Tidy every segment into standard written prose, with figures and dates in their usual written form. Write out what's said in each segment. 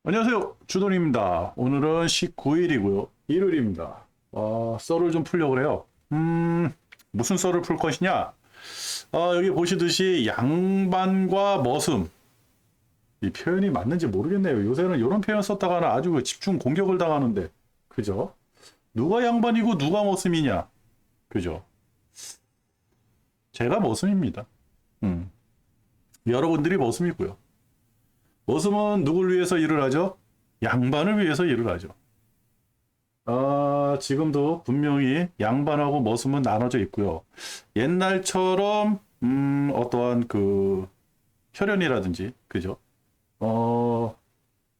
안녕하세요. 주돈입니다. 오늘은 19일이고요. 일요일입니다. 썰을 좀 풀려고 그래요. 무슨 썰을 풀 것이냐? 여기 보시듯이 양반과 머슴. 이 표현이 맞는지 모르겠네요. 요새는 이런 표현 썼다가는 아주 그 집중 공격을 당하는데. 그죠? 누가 양반이고 누가 머슴이냐? 그죠? 제가 머슴입니다. 음. 여러분들이 머슴이고요. 머슴은 누굴 위해서 일을 하죠? 양반을 위해서 일을 하죠. 지금도 분명히 양반하고 머슴은 나눠져 있고요. 옛날처럼 어떠한 그 혈연이라든지 그죠?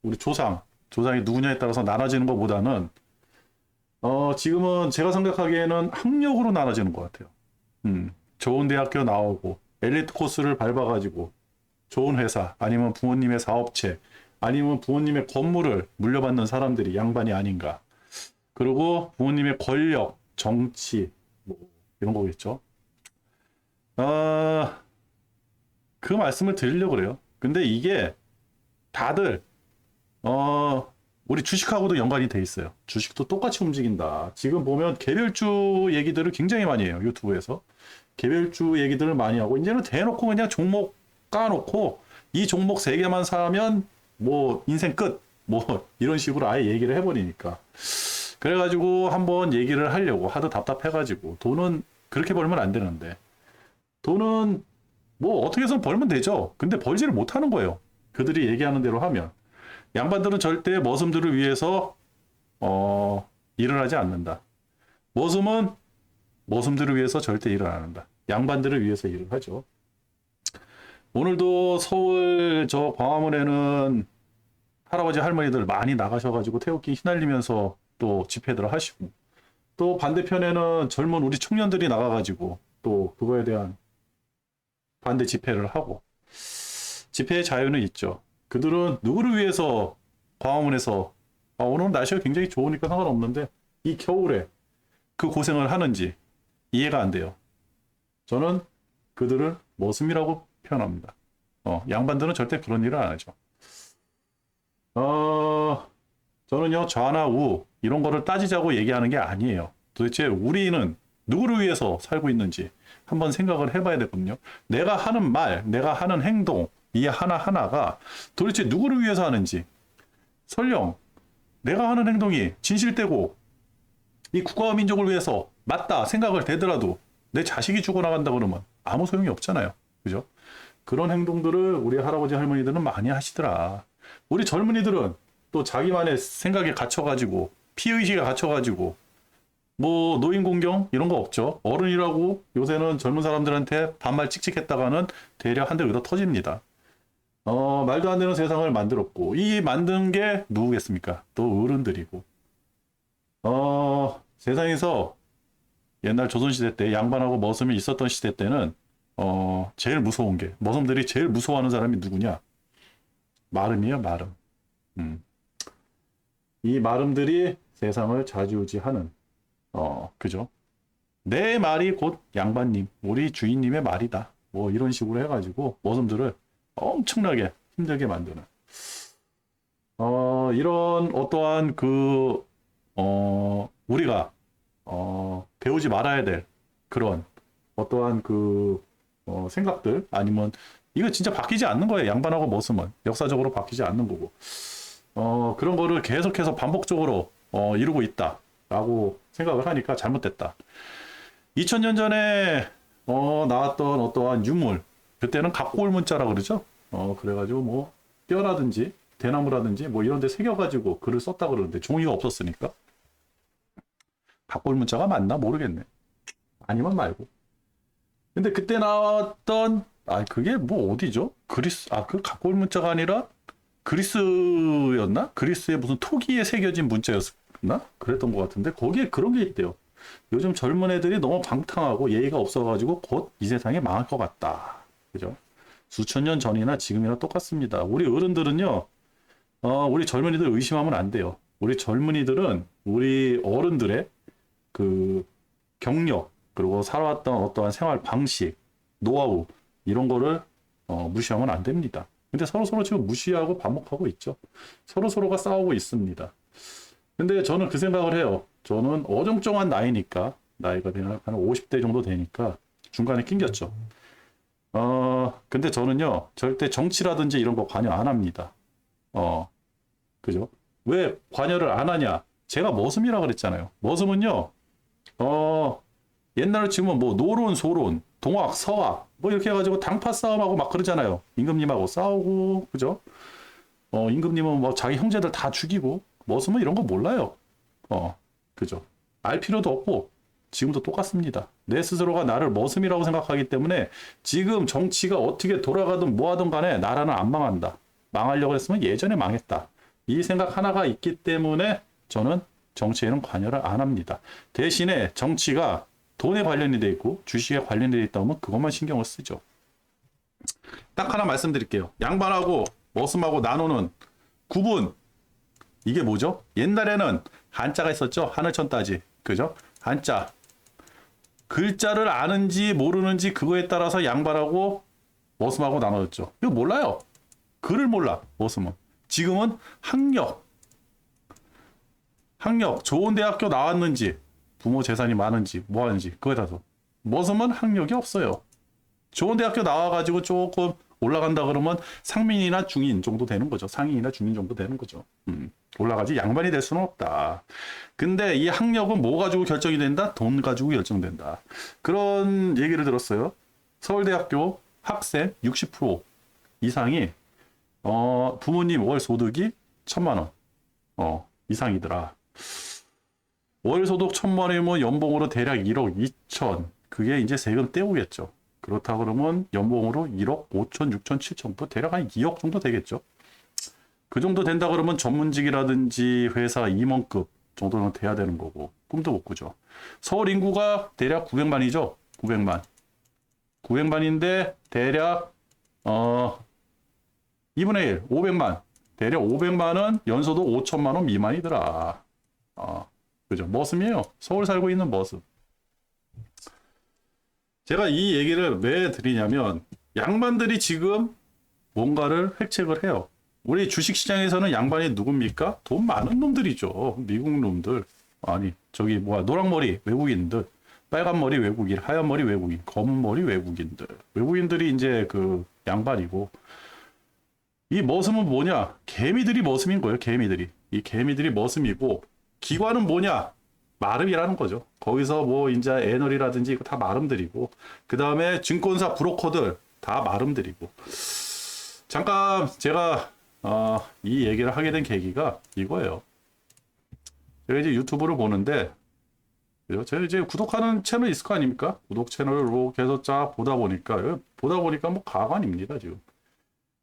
우리 조상이 누구냐에 따라서 나눠지는 것보다는 지금은 제가 생각하기에는 학력으로 나눠지는 것 같아요. 좋은 대학교 나오고 엘리트 코스를 밟아가지고 좋은 회사 아니면 부모님의 사업체 아니면 부모님의 건물을 물려받는 사람들이 양반이 아닌가. 그리고 부모님의 권력, 정치 뭐 이런 거겠죠. 아, 그 말씀을 드리려고 그래요. 근데 이게 다들 우리 주식하고도 연관이 돼 있어요. 주식도 똑같이 움직인다. 지금 보면 개별주 얘기들을 굉장히 많이 해요. 유튜브에서. 개별주 얘기들을 많이 하고 이제는 대놓고 그냥 종목 까놓고 이 종목 3개만 사면 뭐 인생 끝. 뭐 이런 식으로 아예 얘기를 해버리니까. 그래가지고 한번 얘기를 하려고 하도 답답해가지고 돈은 그렇게 벌면 안 되는데 돈은 뭐 어떻게 해서 벌면 되죠. 근데 벌지를 못하는 거예요. 그들이 얘기하는 대로 하면. 양반들은 절대 머슴들을 위해서 일을 하지 않는다. 머슴은 머슴들을 위해서 절대 일을 안 한다. 양반들을 위해서 일을 하죠. 오늘도 서울 저 광화문에는 할아버지 할머니들 많이 나가셔가지고 태극기 휘날리면서 또 집회들 하시고 또 반대편에는 젊은 우리 청년들이 나가가지고 또 그거에 대한 반대 집회를 하고 집회의 자유는 있죠. 그들은 누구를 위해서 광화문에서 오늘은 날씨가 굉장히 좋으니까 상관없는데 이 겨울에 그 고생을 하는지 이해가 안 돼요. 저는 그들을 머슴이라고 표현합니다. 양반들은 절대 그런 일을 안 하죠. 저는요, 좌나 우, 이런 거를 따지자고 얘기하는 게 아니에요. 도대체 우리는 누구를 위해서 살고 있는지 한번 생각을 해봐야 되거든요. 내가 하는 말, 내가 하는 행동, 이 하나하나가 도대체 누구를 위해서 하는지. 설령 내가 하는 행동이 진실되고 이 국가와 민족을 위해서 맞다 생각을 되더라도 내 자식이 죽어나간다 그러면 아무 소용이 없잖아요. 그죠? 그런 행동들을 우리 할아버지 할머니들은 많이 하시더라. 우리 젊은이들은 또 자기만의 생각에 갇혀가지고 피의식에 갇혀가지고 뭐 노인 공경 이런 거 없죠. 어른이라고 요새는 젊은 사람들한테 반말 찍찍했다가는 대략 한 대 의다 터집니다. 말도 안 되는 세상을 만들었고 이 만든 게 누구겠습니까? 또 어른들이고 세상에서 옛날 조선시대 때 양반하고 머슴이 있었던 시대 때는 제일 무서운 게 머슴들이 제일 무서워하는 사람이 누구냐? 마름이에요, 마름. 이 마름들이 세상을 좌지우지하는 그죠? 내 말이 곧 양반님, 우리 주인님의 말이다. 뭐 이런 식으로 해가지고 머슴들을 엄청나게 힘들게 만드는 이런 어떠한 우리가 배우지 말아야 될 그런 어떠한 생각들 아니면 이거 진짜 바뀌지 않는 거예요. 양반하고 머슴은 역사적으로 바뀌지 않는 거고 그런 거를 계속해서 반복적으로 이루고 있다라고 생각을 하니까 잘못됐다. 2000년 전에 나왔던 어떠한 유물 그때는 갑골 문자라 그러죠. 그래가지고 뭐 뼈라든지 대나무라든지 뭐 이런 데 새겨가지고 글을 썼다 그러는데 종이가 없었으니까 갑골 문자가 맞나 모르겠네. 아니면 말고. 근데 그때 나왔던 그게 뭐 어디죠? 그리스 그 갑골 문자가 아니라 그리스였나? 그리스의 무슨 토기에 새겨진 문자였나? 그랬던 것 같은데 거기에 그런 게 있대요. 요즘 젊은 애들이 너무 방탕하고 예의가 없어가지고 곧 이 세상에 망할 것 같다. 그죠? 수천 년 전이나 지금이나 똑같습니다. 우리 어른들은요, 우리 젊은이들 의심하면 안 돼요. 우리 젊은이들은 우리 어른들의 그 경력, 그리고 살아왔던 어떠한 생활 방식, 노하우, 이런 거를 무시하면 안 됩니다. 근데 서로서로 지금 무시하고 반목하고 있죠. 서로서로가 싸우고 있습니다. 근데 저는 그 생각을 해요. 저는 어정쩡한 나이니까, 나이가 한 50대 정도 되니까 중간에 낑겼죠. 근데 저는요, 절대 정치라든지 이런 거 관여 안 합니다. 그죠? 왜 관여를 안 하냐? 제가 머슴이라 그랬잖아요. 머슴은요, 옛날에 치면 뭐 노론, 소론, 동학, 서학, 뭐 이렇게 해가지고 당파 싸움하고 막 그러잖아요. 임금님하고 싸우고, 그죠? 임금님은 뭐 자기 형제들 다 죽이고, 머슴은 이런 거 몰라요. 그죠? 알 필요도 없고, 지금도 똑같습니다. 내 스스로가 나를 머슴이라고 생각하기 때문에 지금 정치가 어떻게 돌아가든 뭐하든 간에 나라는 안 망한다. 망하려고 했으면 예전에 망했다. 이 생각 하나가 있기 때문에 저는 정치에는 관여를 안 합니다. 대신에 정치가 돈에 관련이 돼 있고 주식에 관련이 돼 있다 면 그것만 신경을 쓰죠. 딱 하나 말씀드릴게요. 양반하고 머슴하고 나누는 구분. 이게 뭐죠? 옛날에는 한자가 있었죠. 하늘천 따지. 그죠? 한자. 글자를 아는지 모르는지 그거에 따라서 양반하고 머슴하고 나눠졌죠. 이거 몰라요. 글을 몰라. 머슴은. 지금은 학력. 좋은 대학교 나왔는지 부모 재산이 많은지 뭐 하는지 그거에 따라서. 머슴은 학력이 없어요. 좋은 대학교 나와가지고 조금 올라간다 그러면 상민이나 중인 정도 되는 거죠. 상인이나 중인 정도 되는 거죠. 올라가지 양반이 될 수는 없다. 근데 이 학력은 뭐 가지고 결정이 된다? 돈 가지고 결정된다. 그런 얘기를 들었어요. 서울대학교 학생 60% 이상이 부모님 월 소득이 1,000만 원 이상이더라. 월 소득 1,000만 원이면 연봉으로 대략 1억 2천. 그게 이제 세금 떼우겠죠. 그렇다 그러면 연봉으로 1억 5천, 6천, 7천, 뭐 대략 한 2억 정도 되겠죠. 그 정도 된다 그러면 전문직이라든지 회사 임원급 정도는 돼야 되는 거고 꿈도 못 꾸죠. 서울 인구가 대략 900만이죠. 900만. 900만인데 대략 2분의 1, 500만. 대략 500만은 연소득 5천만 원 미만이더라. 그죠? 머슴이에요. 서울 살고 있는 머슴. 제가 이 얘기를 왜 드리냐면 양반들이 지금 뭔가를 획책을 해요. 우리 주식시장에서는 양반이 누굽니까? 돈 많은 놈들이죠. 미국 놈들. 아니 저기 노랑머리 외국인들, 빨간머리 외국인, 하얀머리 외국인, 검은머리 외국인들. 외국인들이 이제 그 양반이고 이 머슴은 뭐냐? 개미들이 머슴인 거예요. 개미들이. 이 개미들이 머슴이고 기관은 뭐냐? 마름이라는 거죠. 거기서 뭐 이제 애널이라든지 이거 다 마름들이고 그 다음에 증권사 브로커들 다 마름들이고. 잠깐 제가 이 얘기를 하게 된 계기가 이거예요. 제가 이제 유튜브를 보는데 제가 이제 구독하는 채널 있을 거 아닙니까? 구독 채널로 계속 쫙 보다 보니까 뭐 가관입니다 지금.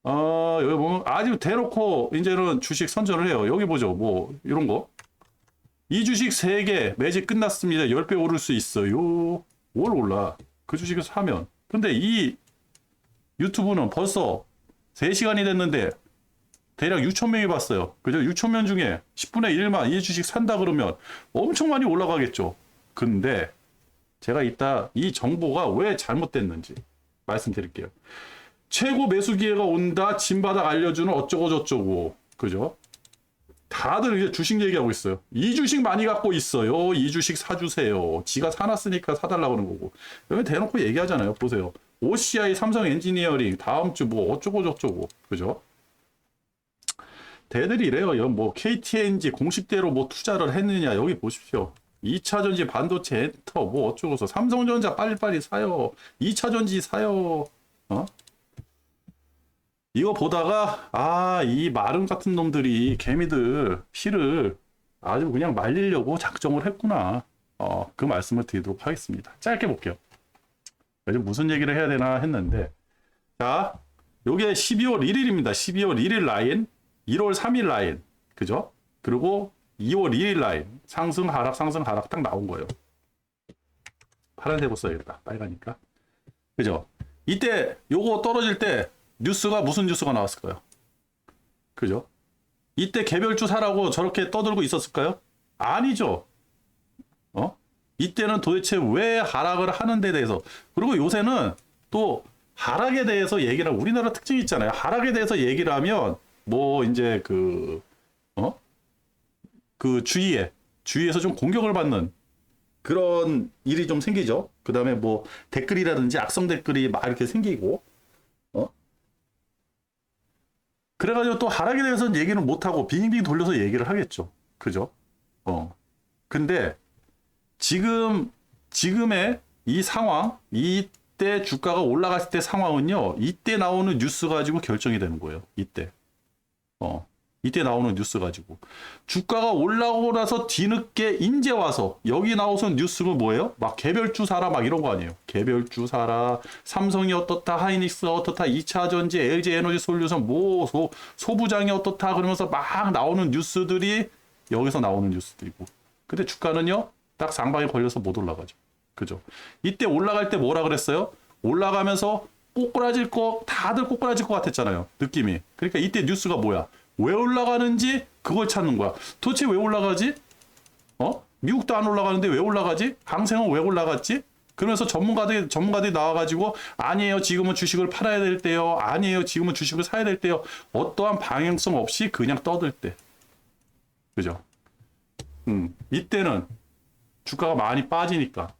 여기 보면 아주 대놓고 이제는 주식 선전을 해요. 여기 보죠. 뭐 이런 거. 이 주식 3개 매직 끝났습니다. 10배 오를 수 있어요. 뭘 올라? 그 주식을 사면. 근데 이 유튜브는 벌써 3시간이 됐는데 대략 6,000명이 봤어요. 그죠? 6,000명 중에 10분의 1만 이 주식 산다 그러면 엄청 많이 올라가겠죠. 근데 제가 이따 이 정보가 왜 잘못됐는지 말씀드릴게요. 최고 매수 기회가 온다. 진바닥 알려주는 어쩌고저쩌고. 그죠? 다들 이제 주식 얘기하고 있어요. 이 주식 많이 갖고 있어요. 이 주식 사주세요. 지가 사놨으니까 사달라고 하는 거고. 여기 대놓고 얘기하잖아요. 보세요. OCI 삼성 엔지니어링 다음 주 뭐 어쩌고저쩌고. 그죠? 대들이 이래요. 뭐 KTNG 공식대로 뭐 투자를 했느냐. 여기 보십시오. 2차전지 반도체 엔터 뭐 어쩌고서 삼성전자 빨리빨리 사요. 2차전지 사요. 이거 보다가 이 마름 같은 놈들이 개미들 피를 아주 그냥 말리려고 작정을 했구나. 그 말씀을 드리도록 하겠습니다. 짧게 볼게요. 요즘 무슨 얘기를 해야 되나 했는데 자, 요게 12월 1일입니다. 12월 1일 라인, 1월 3일 라인, 그죠? 그리고 2월 2일 라인 상승 하락 딱 나온 거예요. 파란색으로 써야겠다. 빨가니까. 그죠? 이때 요거 떨어질 때 뉴스가 무슨 뉴스가 나왔을까요? 그죠? 이때 개별주 사라고 저렇게 떠들고 있었을까요? 아니죠. 이때는 도대체 왜 하락을 하는 데 대해서. 그리고 요새는 또 하락에 대해서 얘기를 우리나라 특징이 있잖아요. 하락에 대해서 얘기를 하면 뭐 이제 그 주위에서 좀 공격을 받는 그런 일이 좀 생기죠. 그다음에 뭐 댓글이라든지 악성 댓글이 막 이렇게 생기고 그래가지고 또 하락에 대해서는 얘기는 못하고 빙빙 돌려서 얘기를 하겠죠. 그죠? 근데 지금의 이 상황, 이때 주가가 올라갔을 때 상황은요, 이때 나오는 뉴스 가지고 결정이 되는 거예요. 이때 나오는 뉴스 가지고. 주가가 올라오고 나서 뒤늦게 인제 와서 여기 나오는 뉴스는 뭐예요? 막 개별주 사라 막 이런 거 아니에요. 개별주 사라, 삼성이 어떻다, 하이닉스가 어떻다, 2차전지, LG에너지 솔루션, 소부장이 어떻다 그러면서 막 나오는 뉴스들이 여기서 나오는 뉴스들이고. 근데 주가는요, 딱 상방에 걸려서 못 올라가죠. 그죠? 이때 올라갈 때 뭐라 그랬어요? 올라가면서 다들 꼬꾸라질 것 같았잖아요. 느낌이. 그러니까 이때 뉴스가 뭐야? 왜 올라가는지 그걸 찾는 거야. 도대체 왜 올라가지? 미국도 안 올라가는데 왜 올라가지? 항생은 왜 올라갔지? 그러면서 전문가들이 나와가지고 아니에요. 지금은 주식을 팔아야 될 때요. 아니에요. 지금은 주식을 사야 될 때요. 어떠한 방향성 없이 그냥 떠들 때. 그죠? 이때는 주가가 많이 빠지니까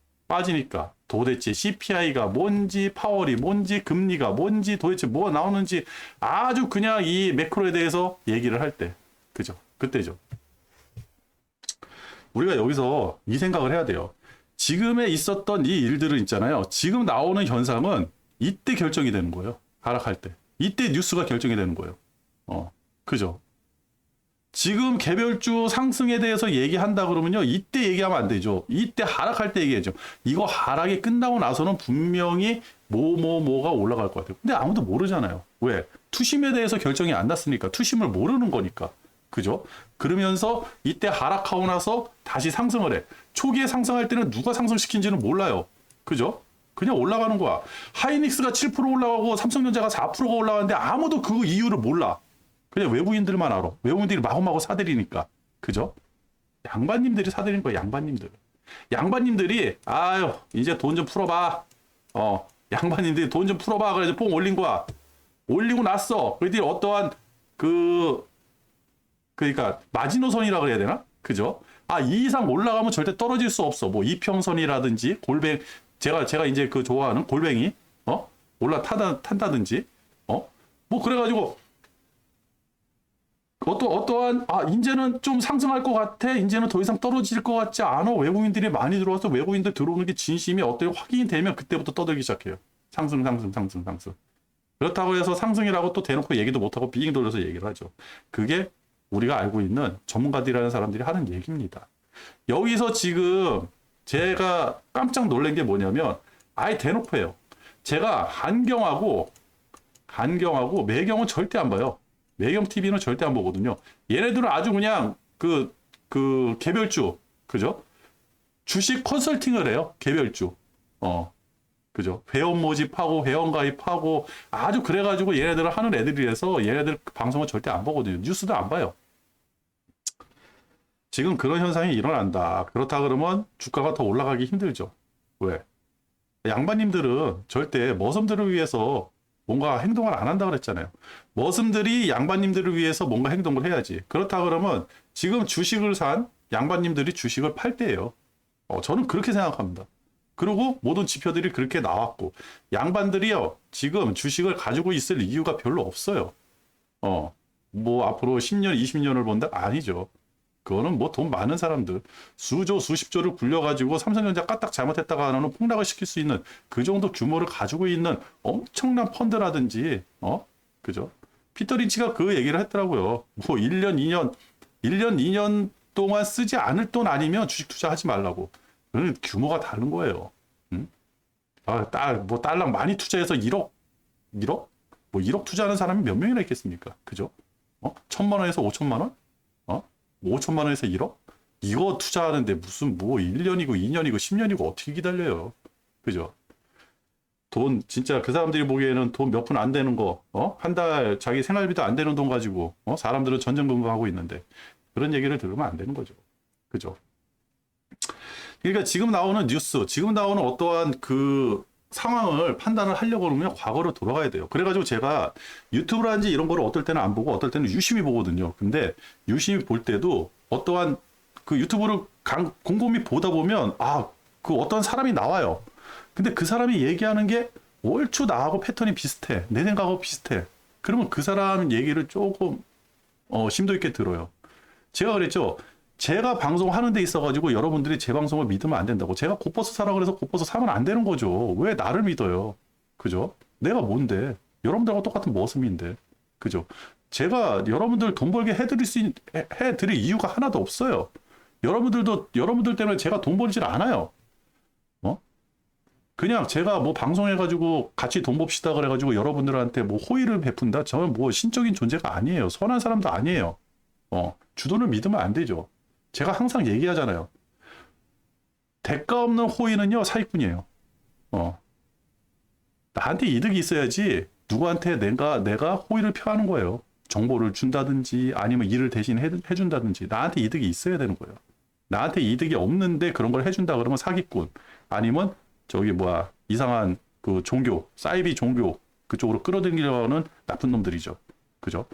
도대체 CPI가 뭔지 파월이 뭔지 금리가 뭔지 도대체 뭐가 나오는지 아주 그냥 이 매크로에 대해서 얘기를 할 때 그죠? 그때죠. 우리가 여기서 이 생각을 해야 돼요. 지금에 있었던 이 일들은 있잖아요. 지금 나오는 현상은 이때 결정이 되는 거예요. 하락할 때. 이때 뉴스가 결정이 되는 거예요. 그죠? 지금 개별주 상승에 대해서 얘기한다 그러면요. 이때 얘기하면 안 되죠. 이때 하락할 때 얘기하죠. 이거 하락이 끝나고 나서는 분명히 뭐가 올라갈 것 같아요. 근데 아무도 모르잖아요. 왜? 투심에 대해서 결정이 안 났으니까. 투심을 모르는 거니까. 그죠? 그러면서 이때 하락하고 나서 다시 상승을 해. 초기에 상승할 때는 누가 상승시킨지는 몰라요. 그죠? 그냥 올라가는 거야. 하이닉스가 7% 올라가고 삼성전자가 4%가 올라가는데 아무도 그 이유를 몰라. 그냥 외국인들만 알아. 외국인들이 마구마구 사들이니까. 그죠? 양반님들이 사들인 거야, 양반님들. 양반님들이, 아유, 이제 돈 좀 풀어봐. 양반님들이 돈 좀 풀어봐. 그래서 뽕 올린 거야. 올리고 났어. 그들이 어떠한, 그러니까, 마지노선이라 그래야 되나? 그죠? 이 이상 올라가면 절대 떨어질 수 없어. 뭐, 이평선이라든지, 제가 이제 좋아하는 골뱅이, 탄다든지, 뭐, 그래가지고, 어떠한 이제는 좀 상승할 것 같아. 이제는 더 이상 떨어질 것 같지 않아. 외국인들이 많이 들어와서 외국인들 들어오는 게 진심이 어때요? 확인이 되면 그때부터 떠들기 시작해요. 상승. 그렇다고 해서 상승이라고 또 대놓고 얘기도 못하고 빙 돌려서 얘기를 하죠. 그게 우리가 알고 있는 전문가들이라는 사람들이 하는 얘기입니다. 여기서 지금 제가 깜짝 놀란 게 뭐냐면 아예 대놓고 해요. 제가 한경하고 매경은 절대 안 봐요. 매경 TV는 절대 안 보거든요. 얘네들은 아주 그냥 개별주, 그죠? 주식 컨설팅을 해요. 개별주. 그죠? 회원 모집하고 회원 가입하고 아주 그래가지고 얘네들을 하는 애들이라서 얘네들 방송은 절대 안 보거든요. 뉴스도 안 봐요. 지금 그런 현상이 일어난다. 그렇다 그러면 주가가 더 올라가기 힘들죠. 왜? 양반님들은 절대 머슴들을 위해서 뭔가 행동을 안 한다 그랬잖아요. 머슴들이 양반님들을 위해서 뭔가 행동을 해야지. 그렇다 그러면 지금 주식을 산 양반님들이 주식을 팔 때예요. 저는 그렇게 생각합니다. 그리고 모든 지표들이 그렇게 나왔고 양반들이요 지금 주식을 가지고 있을 이유가 별로 없어요. 뭐 앞으로 10년, 20년을 본다? 아니죠. 그거는 뭐 돈 많은 사람들 수조, 수십조를 굴려가지고 삼성전자 까딱 잘못했다가 하나는 폭락을 시킬 수 있는 그 정도 규모를 가지고 있는 엄청난 펀드라든지, 그죠? 피터 린치가 그 얘기를 했더라고요. 뭐 1년, 2년 동안 쓰지 않을 돈 아니면 주식 투자하지 말라고. 그런 규모가 다른 거예요. 뭐 달랑 많이 투자해서 1억? 뭐 1억 투자하는 사람이 몇 명이나 있겠습니까? 그죠? 1,000만 원에서 5천만 원? 5천만 원에서 1억? 이거 투자하는데 무슨 뭐 1년이고 2년이고 10년이고 어떻게 기다려요? 그죠? 돈 진짜 그 사람들이 보기에는 돈 몇 푼 안 되는 거, 한 달 자기 생활비도 안 되는 돈 가지고, 사람들은 전전긍긍하고 있는데 그런 얘기를 들으면 안 되는 거죠. 그죠? 그러니까 지금 나오는 뉴스, 지금 나오는 어떠한 상황을 판단을 하려고 그러면 과거로 돌아가야 돼요. 그래가지고 제가 유튜브라든지 이런 거를 어떨 때는 안 보고 어떨 때는 유심히 보거든요. 근데 유심히 볼 때도 어떠한 그 유튜브를 곰곰이 보다 보면 그 어떤 사람이 나와요. 근데 그 사람이 얘기하는 게 얼추 나하고 패턴이 비슷해. 내 생각하고 비슷해. 그러면 그 사람 얘기를 조금 심도 있게 들어요. 제가 그랬죠. 제가 방송하는 데 있어가지고 여러분들이 제 방송을 믿으면 안 된다고. 제가 곧버스 사라 그래서 곧버스 사면 안 되는 거죠. 왜 나를 믿어요? 그죠? 내가 뭔데? 여러분들하고 똑같은 모습인데. 그죠? 제가 여러분들 돈 벌게 해드릴 이유가 하나도 없어요. 여러분들 때문에 제가 돈 벌질 않아요. 그냥 제가 뭐 방송해가지고 같이 돈 봅시다 그래가지고 여러분들한테 뭐 호의를 베푼다? 저는 뭐 신적인 존재가 아니에요. 선한 사람도 아니에요. 주도를 믿으면 안 되죠. 제가 항상 얘기하잖아요. 대가 없는 호의는요, 사기꾼이에요. 나한테 이득이 있어야지 누구한테 내가 호의를 표하는 거예요. 정보를 준다든지 아니면 일을 대신 해준다든지 나한테 이득이 있어야 되는 거예요. 나한테 이득이 없는데 그런 걸 해준다 그러면 사기꾼 아니면 이상한 그 종교, 사이비 종교 그쪽으로 끌어들이려고 하는 나쁜 놈들이죠. 그죠?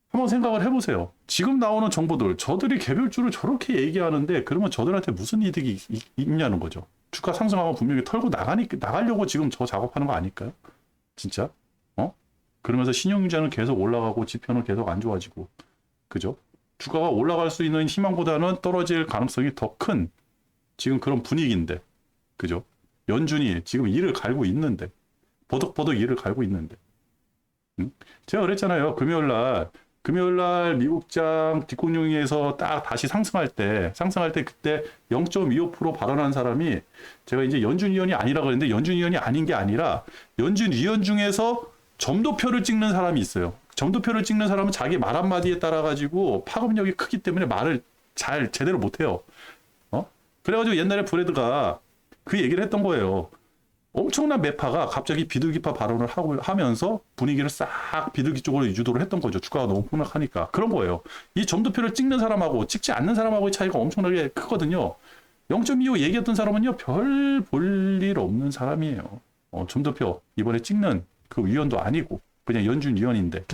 한번 생각을 해보세요. 지금 나오는 정보들, 저들이 개별주를 저렇게 얘기하는데 그러면 저들한테 무슨 이득이 있냐는 거죠. 주가 상승하면 분명히 털고 나가려고 지금 저 작업하는 거 아닐까요? 진짜? 그러면서 신용유자는 계속 올라가고 지표는 계속 안 좋아지고. 그죠? 주가가 올라갈 수 있는 희망보다는 떨어질 가능성이 더 큰 지금 그런 분위기인데. 그죠? 연준이 지금 이를 갈고 있는데. 버덕버덕 이를 갈고 있는데. 제가 그랬잖아요. 금요일날 미국장 뒷공룡에서 딱 다시 상승할 때 그때 0.25% 발언한 사람이 제가 이제 연준 위원이 아니라 그랬는데 연준 위원이 아닌 게 아니라 연준 위원 중에서 점도표를 찍는 사람이 있어요. 점도표를 찍는 사람은 자기 말 한마디에 따라 가지고 파급력이 크기 때문에 말을 잘 제대로 못해요. 그래가지고 옛날에 브래드가 그 얘기를 했던 거예요. 엄청난 매파가 갑자기 비둘기파 발언을 하면서 분위기를 싹 비둘기 쪽으로 유도를 했던 거죠. 주가가 너무 폭락하니까. 그런 거예요. 이 점도표를 찍는 사람하고 찍지 않는 사람하고의 차이가 엄청나게 크거든요. 0.25 얘기했던 사람은요, 별 볼 일 없는 사람이에요. 점도표 이번에 찍는 그 위원도 아니고 그냥 연준 위원인데.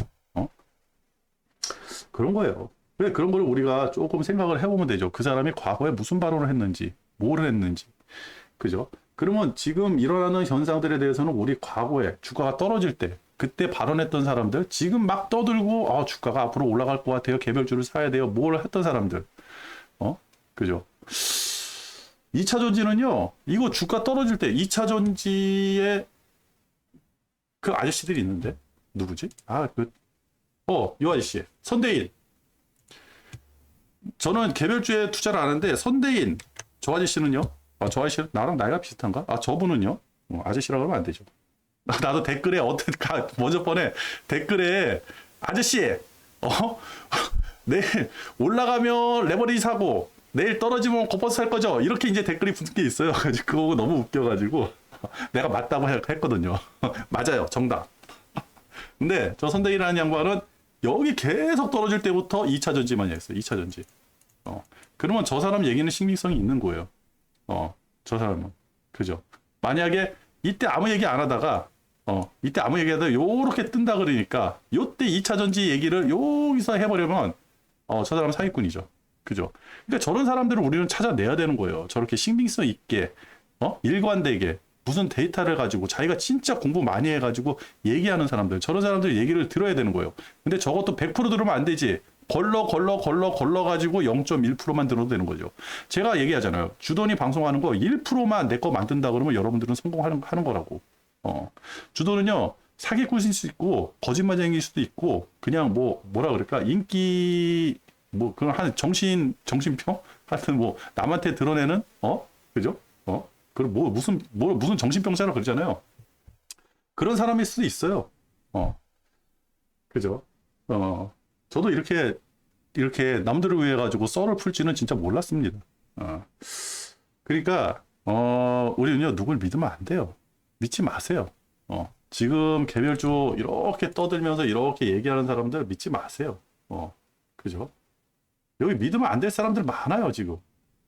그런 거예요. 왜 그런 걸 우리가 조금 생각을 해보면 되죠. 그 사람이 과거에 무슨 발언을 했는지, 뭘 했는지. 그죠? 그러면 지금 일어나는 현상들에 대해서는 우리 과거에 주가가 떨어질 때 그때 발언했던 사람들 지금 막 떠들고 주가가 앞으로 올라갈 것 같아요. 개별주를 사야 돼요. 뭘 했던 사람들. 그죠? 2차 전지는요. 이거 주가 떨어질 때 2차 전지에 그 아저씨들이 있는데 누구지? 이 아저씨. 선대인. 저는 개별주에 투자를 안 하는데 선대인 저 아저씨는요. 저 아저씨 나랑 나이가 비슷한가? 저분은요? 아저씨라고 하면 안 되죠. 나도 댓글에 먼저 번에 댓글에 아저씨 내일 올라가면 레버리지 사고 내일 떨어지면 곧버스 살 거죠? 이렇게 이제 댓글이 붙은 게 있어요. 그거 너무 웃겨가지고 내가 맞다고 했거든요. 맞아요. 정답. 근데 저 선대이라는 양반은 여기 계속 떨어질 때부터 2차 전지만 했어요. 2차 전지. 그러면 저 사람 얘기는 신빙성이 있는 거예요. 저 사람은. 그죠? 만약에 이때 아무 얘기 안 하다가 요렇게 뜬다 그러니까 요때 2차 전지 얘기를 여기서 해버리면 저 사람은 사기꾼이죠. 그죠? 그러니까 저런 사람들을 우리는 찾아내야 되는 거예요. 저렇게 신빙성 있게 일관되게 무슨 데이터를 가지고 자기가 진짜 공부 많이 해가지고 얘기하는 사람들 저런 사람들 얘기를 들어야 되는 거예요. 근데 저것도 100% 들으면 안 되지. 걸러 가지고 0.1%만 들어도 되는 거죠. 제가 얘기하잖아요. 주돈이 방송하는 거 1%만 내 거 만든다 그러면 여러분들은 성공하는 거라고. 주돈은요 사기꾼일 수도 있고 거짓말쟁이일 수도 있고 그냥 뭐라 그럴까 인기 그런 한 정신병 하여튼 남한테 드러내는 그죠? 그리고 무슨 정신병자라 그러잖아요. 그런 사람일 수도 있어요. 그죠? 저도 이렇게 남들을 위해 가지고 썰을 풀지는 진짜 몰랐습니다. 그러니까 우리는요 누굴 믿으면 안 돼요. 믿지 마세요. 지금 개별주 이렇게 떠들면서 이렇게 얘기하는 사람들 믿지 마세요. 그죠? 여기 믿으면 안 될 사람들 많아요 지금.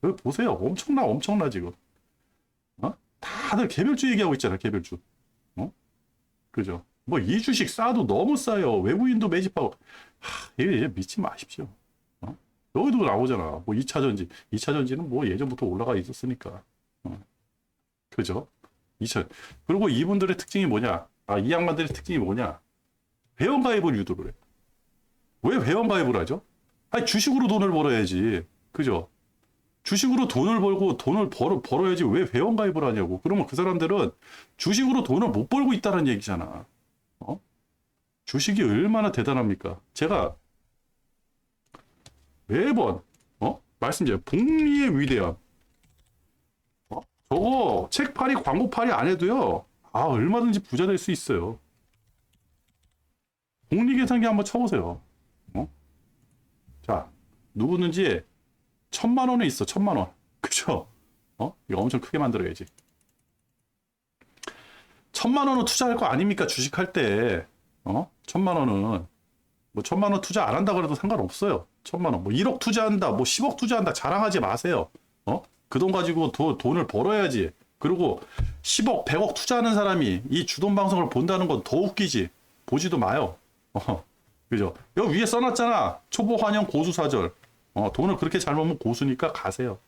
여기 보세요. 엄청나 지금. 다들 개별주 얘기하고 있잖아, 개별주. 어? 그죠? 뭐 이 주식 싸도 너무 싸요. 외국인도 매집하고. 이게 믿지 마십시오. 어? 여기도 나오잖아. 뭐 2차 전지. 2차 전지는 뭐 예전부터 올라가 있었으니까. 그죠? 2차. 그리고 이분들의 특징이 뭐냐? 이 양반들의 특징이 뭐냐? 회원가입을 유도를 해. 왜 회원가입을 하죠? 아니, 주식으로 돈을 벌어야지. 그죠? 주식으로 돈을 벌고 돈을 벌어야지 왜 회원가입을 하냐고. 그러면 그 사람들은 주식으로 돈을 못 벌고 있다는 얘기잖아. 어? 주식이 얼마나 대단합니까? 제가 매번 말씀드려요. 복리의 위대함. 저거 책팔이 광고팔이 안 해도요. 얼마든지 부자 될 수 있어요. 복리 계산기 한번 쳐보세요. 자, 누구든지 1,000만 원에 있어. 1,000만 원. 그죠? 이거 엄청 크게 만들어야지. 1,000만 원은 투자할 거 아닙니까? 주식할 때. 1,000만 원은 뭐 1,000만 원 투자 안 한다 그래도 상관없어요. 1,000만 원. 뭐 1억 투자한다. 뭐 10억 투자한다. 자랑하지 마세요. 그 돈 가지고 돈을 벌어야지. 그리고 10억, 100억 투자하는 사람이 이 주돈 방송을 본다는 건 더 웃기지. 보지도 마요. 그죠? 여기 위에 써놨잖아. 초보 환영 고수 사절. 돈을 그렇게 잘 벌면 고수니까 가세요.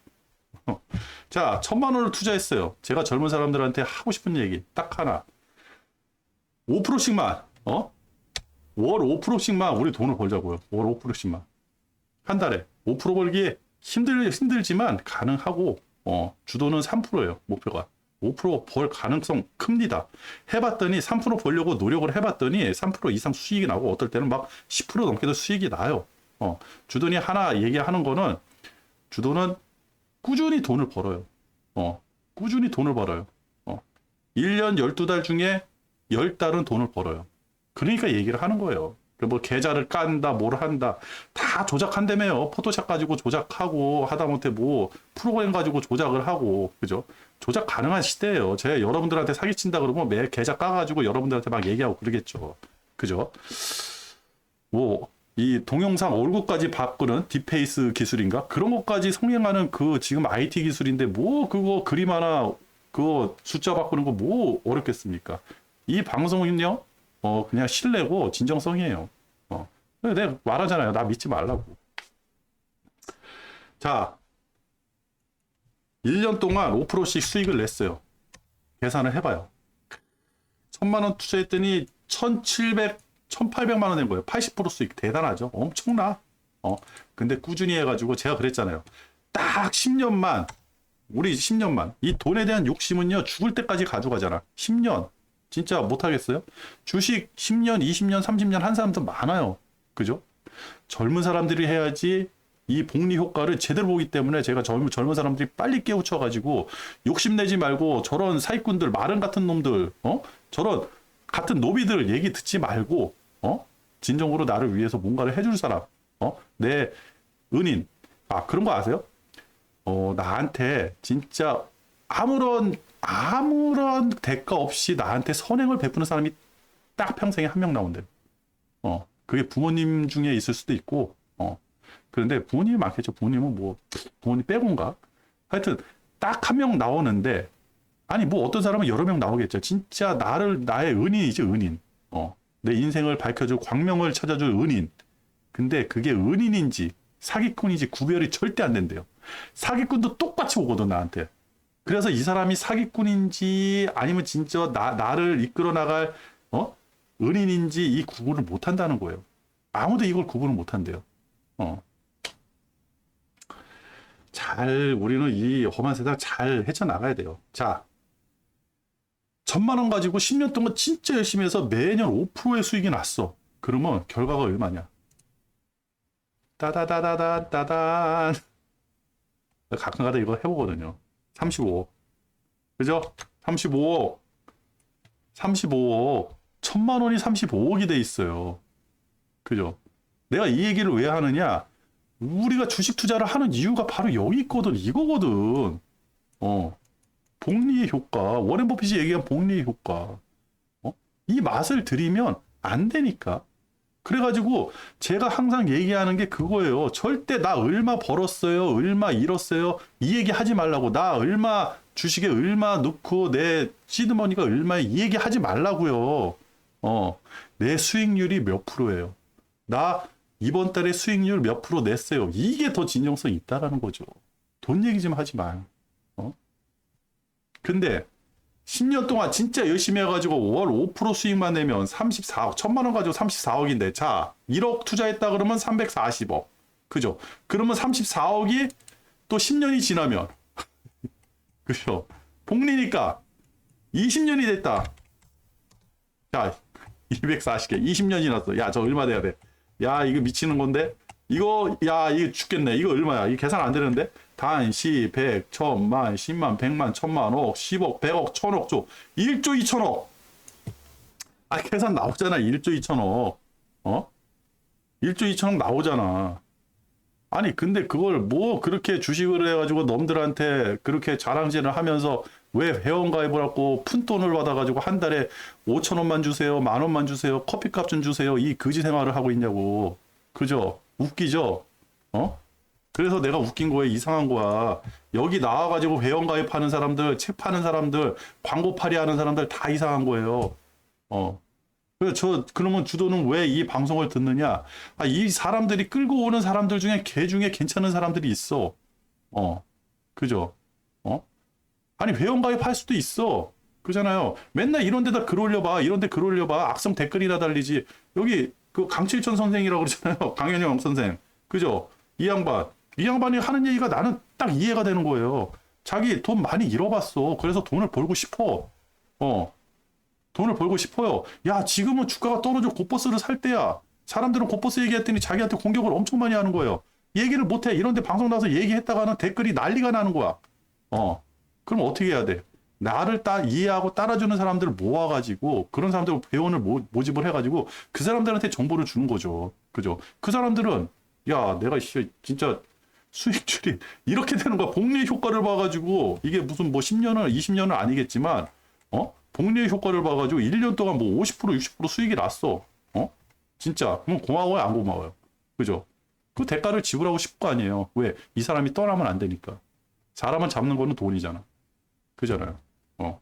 자, 1,000만 원을 투자했어요. 제가 젊은 사람들한테 하고 싶은 얘기 딱 하나. 5%씩만, 월 5%씩만 우리 돈을 벌자고요. 월 5%씩만. 한 달에 5% 벌기 힘들지만 가능하고, 주도는 3%예요. 목표가. 5%벌 가능성 큽니다. 해봤더니 3% 벌려고 노력을 해봤더니 3% 이상 수익이 나고 어떨 때는 막 10% 넘게도 수익이 나요. 주돈이 하나 얘기하는 거는 주돈은 꾸준히 돈을 벌어요. 꾸준히 돈을 벌어요. 1년 12달 중에 10달은 돈을 벌어요. 그러니까 얘기를 하는 거예요. 뭐 계좌를 깐다, 뭘 한다, 다 조작한다며요. 포토샵 가지고 조작하고 하다못해 뭐 프로그램 가지고 조작을 하고, 그죠? 조작 가능한 시대예요. 제가 여러분들한테 사기친다 그러면 매 계좌 까가지고 여러분들한테 막 얘기하고 그러겠죠. 그죠? 뭐 이 동영상 얼굴까지 바꾸는 딥페이스 기술인가? 그런 것까지 성행하는 그 지금 IT 기술인데 뭐 그거 그림 하나 그거 숫자 바꾸는 거 뭐 어렵겠습니까? 이 방송은요, 그냥 신뢰고 진정성이에요. 내가 말하잖아요. 나 믿지 말라고. 자, 1년 동안 5%씩 수익을 냈어요. 계산을 해봐요. 1,000만 원 투자했더니 1,800만 원 된 거예요. 80% 수익. 대단하죠? 엄청나. 근데 꾸준히 해가지고 제가 그랬잖아요. 딱 10년만, 우리 10년만. 이 돈에 대한 욕심은요, 죽을 때까지 가져가잖아. 10년. 진짜 못하겠어요? 주식 10년, 20년, 30년 한 사람도 많아요. 그죠? 젊은 사람들이 해야지 이 복리 효과를 제대로 보기 때문에 제가 젊은 사람들이 빨리 깨우쳐가지고 욕심내지 말고 저런 사기꾼들, 마른 같은 놈들, 저런 같은 노비들 얘기 듣지 말고, 진정으로 나를 위해서 뭔가를 해줄 사람, 내 은인, 그런 거 아세요? 나한테 진짜 아무런 대가 없이 나한테 선행을 베푸는 사람이 딱 평생에 한 명 나온대요. 그게 부모님 중에 있을 수도 있고, 그런데 부모님이 많겠죠. 부모님은 뭐, 부모님 빼고인가? 하여튼, 딱 한 명 나오는데, 아니, 뭐 어떤 사람은 여러 명 나오겠죠. 진짜 나의 은인이지, 은인. 내 인생을 밝혀줄 광명을 찾아줄 은인. 근데 그게 은인인지, 사기꾼인지 구별이 절대 안 된대요. 사기꾼도 똑같이 오거든, 나한테. 그래서 이 사람이 사기꾼인지 아니면 진짜 나를 이끌어 나갈 은인인지 이 구분을 못 한다는 거예요. 아무도 이걸 구분을 못 한대요. 우리는 이 험한 세상 잘 헤쳐나가야 돼요. 자, 1,000만 원 가지고 10년 동안 진짜 열심히 해서 매년 5%의 수익이 났어. 그러면 결과가 얼마냐? 따다다다다다단. 가끔가다 이거 해보거든요. 35억. 그죠? 35억. 35억. 1,000만 원이 35억이 돼 있어요. 그죠? 내가 이 얘기를 왜 하느냐? 우리가 주식 투자를 하는 이유가 바로 여기 있거든. 이거거든. 복리의 효과. 워렌 버핏이 얘기한 복리의 효과. 이 맛을 들이면 안 되니까. 그래가지고 제가 항상 얘기하는 게 그거예요. 절대 나 얼마 벌었어요, 얼마 잃었어요 이 얘기 하지 말라고. 나 얼마 주식에 얼마 넣고 내 시드머니가 얼마에 이 얘기 하지 말라고요. 내 수익률이 몇 프로예요. 나 이번 달에 수익률 몇 프로 냈어요. 이게 더 진정성 있다라는 거죠. 돈 얘기 좀 하지 마요. 근데 10년 동안 진짜 열심히 해가지고 월 5% 수익만 내면 34억, 1000만 원 가지고 34억인데, 자, 1억 투자했다 그러면 340억. 그죠? 그러면 34억이 또 10년이 지나면, 그죠? 복리니까 20년이 됐다. 자, 240개, 20년이 지났어. 야, 저 얼마 돼야 돼? 야, 이거 미치는 건데? 이거, 야, 이거 죽겠네. 이거 얼마야? 이거 계산 안 되는데? 단, 시, 백, 천만, 십만, 백만, 천만, 억, 10억, 100억, 천억, 조. 1조 2천억. 아, 계산 나오잖아. 1조 2천억. 1조 2천억 나오잖아. 아니, 근데 그걸 뭐 그렇게 주식을 해가지고 놈들한테 그렇게 자랑질을 하면서 왜 회원가입을 하고 푼돈을 받아가지고 한 달에 5천 원만 주세요, 10,000원만 주세요, 커피값 좀 주세요, 이 거지 생활을 하고 있냐고. 그죠? 웃기죠? 그래서 내가 웃긴 거에 이상한 거야. 여기 나와가지고 회원가입하는 사람들, 책 파는 사람들, 광고팔이 하는 사람들 다 이상한 거예요. 그래서 그러면 주도는 왜 이 방송을 듣느냐? 아, 이 사람들이 끌고 오는 사람들 중에 개 중에 괜찮은 사람들이 있어. 그죠? 아니, 회원가입할 수도 있어. 그잖아요. 맨날 이런 데다 글 올려봐. 이런 데 글 올려봐. 악성 댓글이나 달리지. 여기 그 강칠천 선생이라고 그러잖아요. 강현영 선생. 그죠? 이 양반이 하는 얘기가 나는 딱 이해가 되는 거예요. 자기 돈 많이 잃어봤어. 그래서 돈을 벌고 싶어. 돈을 벌고 싶어요. 야, 지금은 주가가 떨어져 곧버스를 살 때야. 사람들은 곧버스 얘기했더니 자기한테 공격을 엄청 많이 하는 거예요. 얘기를 못해. 이런데 방송 나와서 얘기했다가는 댓글이 난리가 나는 거야. 그럼 어떻게 해야 돼? 나를 이해하고 따라주는 사람들을 모아가지고 그런 사람들 회원을 모집을 해가지고 그 사람들한테 정보를 주는 거죠. 그죠? 그 사람들은 야, 내가 진짜 수익률이 이렇게 되는 거야. 복리 효과를 봐가지고 이게 무슨 뭐 10년을 20년은 아니겠지만 복리 효과를 봐가지고 1년 동안 뭐 50% 60% 수익이 났어. 진짜 그럼 고마워요, 안 고마워요? 그죠? 그 대가를 지불하고 싶을 거 아니에요. 왜? 이 사람이 떠나면 안 되니까. 사람을 잡는 거는 돈이잖아. 그잖아요.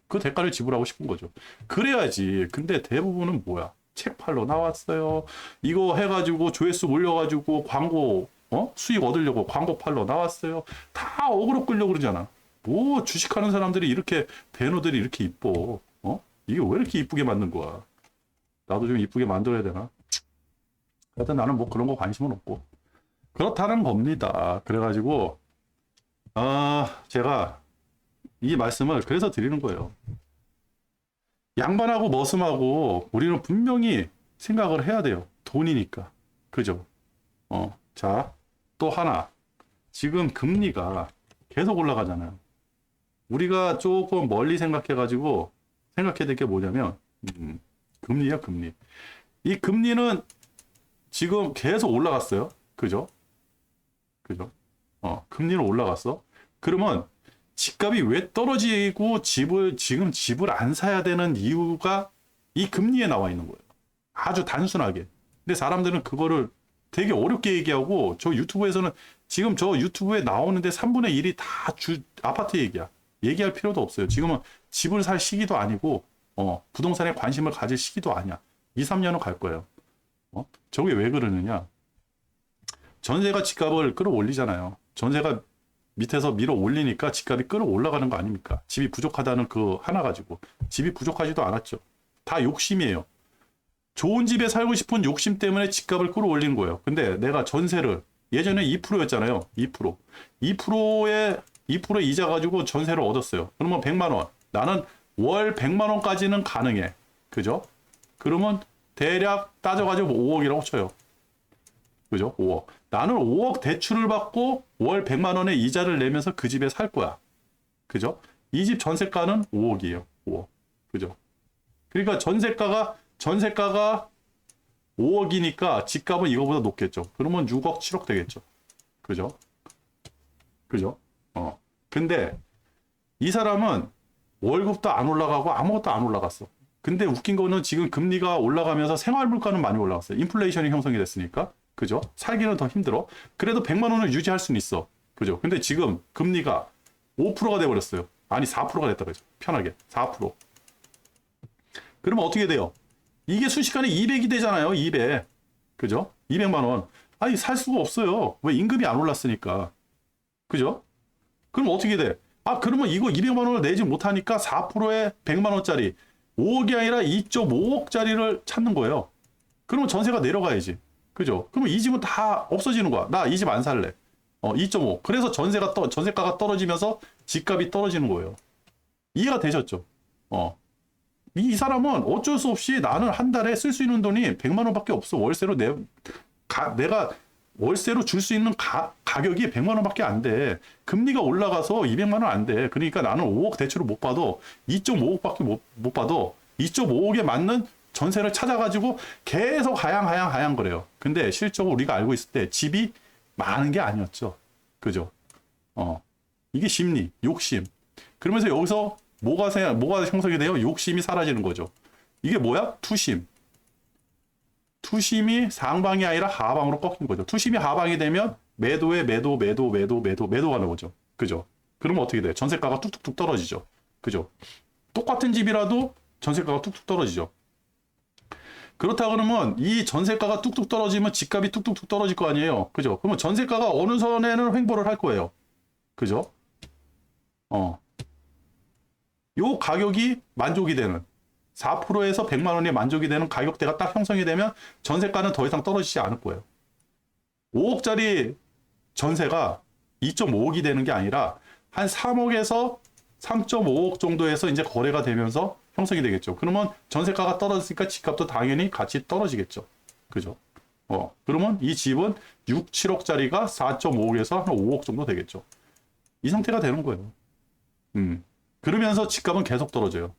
그 대가를 지불하고 싶은 거죠. 그래야지. 근데 대부분은 뭐야? 책 팔러 나왔어요. 이거 해가지고 조회수 올려가지고 광고, 수익 얻으려고 광고 팔러 나왔어요. 다 어그로 끌려고 그러잖아. 뭐 주식하는 사람들이 이렇게, 배너들이 이렇게 이뻐. 이게 왜 이렇게 이쁘게 만든 거야? 나도 좀 이쁘게 만들어야 되나? 하여튼 나는 뭐 그런 거 관심은 없고. 그렇다는 겁니다. 그래가지고, 제가 이 말씀을 그래서 드리는 거예요. 양반하고 머슴하고 우리는 분명히 생각을 해야 돼요. 돈이니까. 그죠? 자, 또 하나. 지금 금리가 계속 올라가잖아요. 우리가 조금 멀리 생각해가지고 생각해야 될 게 뭐냐면, 금리야, 금리. 이 금리는 지금 계속 올라갔어요. 그죠? 그죠? 금리는 올라갔어. 그러면 집값이 왜 떨어지고 지금 집을 안 사야 되는 이유가 이 금리에 나와 있는 거예요. 아주 단순하게. 근데 사람들은 그거를 되게 어렵게 얘기하고, 저 유튜브에서는 지금 저 유튜브에 나오는데 3분의 1이 다 아파트 얘기야. 얘기할 필요도 없어요. 지금은 집을 살 시기도 아니고, 부동산에 관심을 가질 시기도 아니야. 2, 3년은 갈 거예요. 저게 왜 그러느냐? 전세가 집값을 끌어올리잖아요. 전세가 밑에서 밀어 올리니까 집값이 끌어올라가는 거 아닙니까? 집이 부족하다는 그 하나 가지고. 집이 부족하지도 않았죠. 다 욕심이에요. 좋은 집에 살고 싶은 욕심 때문에 집값을 끌어올리는 거예요. 근데 내가 전세를 예전에 2%였잖아요. 2%. 2%의 이자 가지고 전세를 얻었어요. 그러면 100만 원. 나는 월 100만 원까지는 가능해. 그죠? 그러면 대략 따져가지고 5억이라고 쳐요. 그죠? 5억. 나는 5억 대출을 받고 월 100만 원의 이자를 내면서 그 집에 살 거야. 그죠? 이 집 전세가는 5억이에요. 5억. 그죠? 그러니까 전세가가 5억이니까 집값은 이거보다 높겠죠. 그러면 6억, 7억 되겠죠. 그죠? 그죠? 근데 이 사람은 월급도 안 올라가고 아무것도 안 올라갔어. 근데 웃긴 거는 지금 금리가 올라가면서 생활 물가는 많이 올라갔어요. 인플레이션이 형성이 됐으니까. 그죠? 살기는 더 힘들어. 그래도 100만 원을 유지할 수는 있어. 그죠? 근데 지금 금리가 5%가 돼 버렸어요. 아니 4%가 됐다 그죠? 편하게 4%. 그러면 어떻게 돼요? 이게 순식간에 200이 되잖아요. 200. 그죠? 200만 원. 아니 살 수가 없어요. 왜? 임금이 안 올랐으니까. 그죠? 그럼 어떻게 돼? 아 그러면 이거 200만 원을 내지 못하니까 4%에 100만 원짜리 5억이 아니라 2.5억짜리를 찾는 거예요. 그러면 전세가 내려가야지. 그죠? 그러면 이 집은 다 없어지는 거야. 나 이 집 안 살래. 2.5. 그래서 전세가가 떨어지면서 집값이 떨어지는 거예요. 이해가 되셨죠? 이 사람은 어쩔 수 없이 나는 한 달에 쓸 수 있는 돈이 100만 원밖에 없어. 월세로 내가 월세로 줄 수 있는 가격이 100만 원밖에 안 돼. 금리가 올라가서 200만 원 안 돼. 그러니까 나는 5억 대출을 못 받아. 2.5억밖에 못 받아. 2.5억에 맞는 전세를 찾아가지고 계속 하향 그래요. 근데 실적으로 우리가 알고 있을 때 집이 많은 게 아니었죠. 그죠? 이게 심리, 욕심. 그러면서 여기서 뭐가 형성이 돼요? 욕심이 사라지는 거죠. 이게 뭐야? 투심. 투심이 상방이 아니라 하방으로 꺾인 거죠. 투심이 하방이 되면 매도가 나오죠. 그죠? 그러면 어떻게 돼요? 전세가가 뚝뚝뚝 떨어지죠. 그죠? 똑같은 집이라도 전세가가 뚝뚝 떨어지죠. 그렇다 그러면 이 전세가가 뚝뚝 떨어지면 집값이 뚝뚝뚝 떨어질 거 아니에요. 그죠? 그러면 전세가가 어느 선에는 횡보를 할 거예요. 그죠? 요 가격이 만족이 되는 4%에서 100만 원이 만족이 되는 가격대가 딱 형성이 되면 전세가는 더 이상 떨어지지 않을 거예요. 5억짜리 전세가 2.5억이 되는 게 아니라 한 3억에서 3.5억 정도에서 이제 거래가 되면서 형성이 되겠죠. 그러면 전세가가 떨어졌으니까 집값도 당연히 같이 떨어지겠죠. 그죠? 그러면 이 집은 6, 7억짜리가 4.5억에서 한 5억 정도 되겠죠. 이 상태가 되는 거예요. 그러면서 집값은 계속 떨어져요.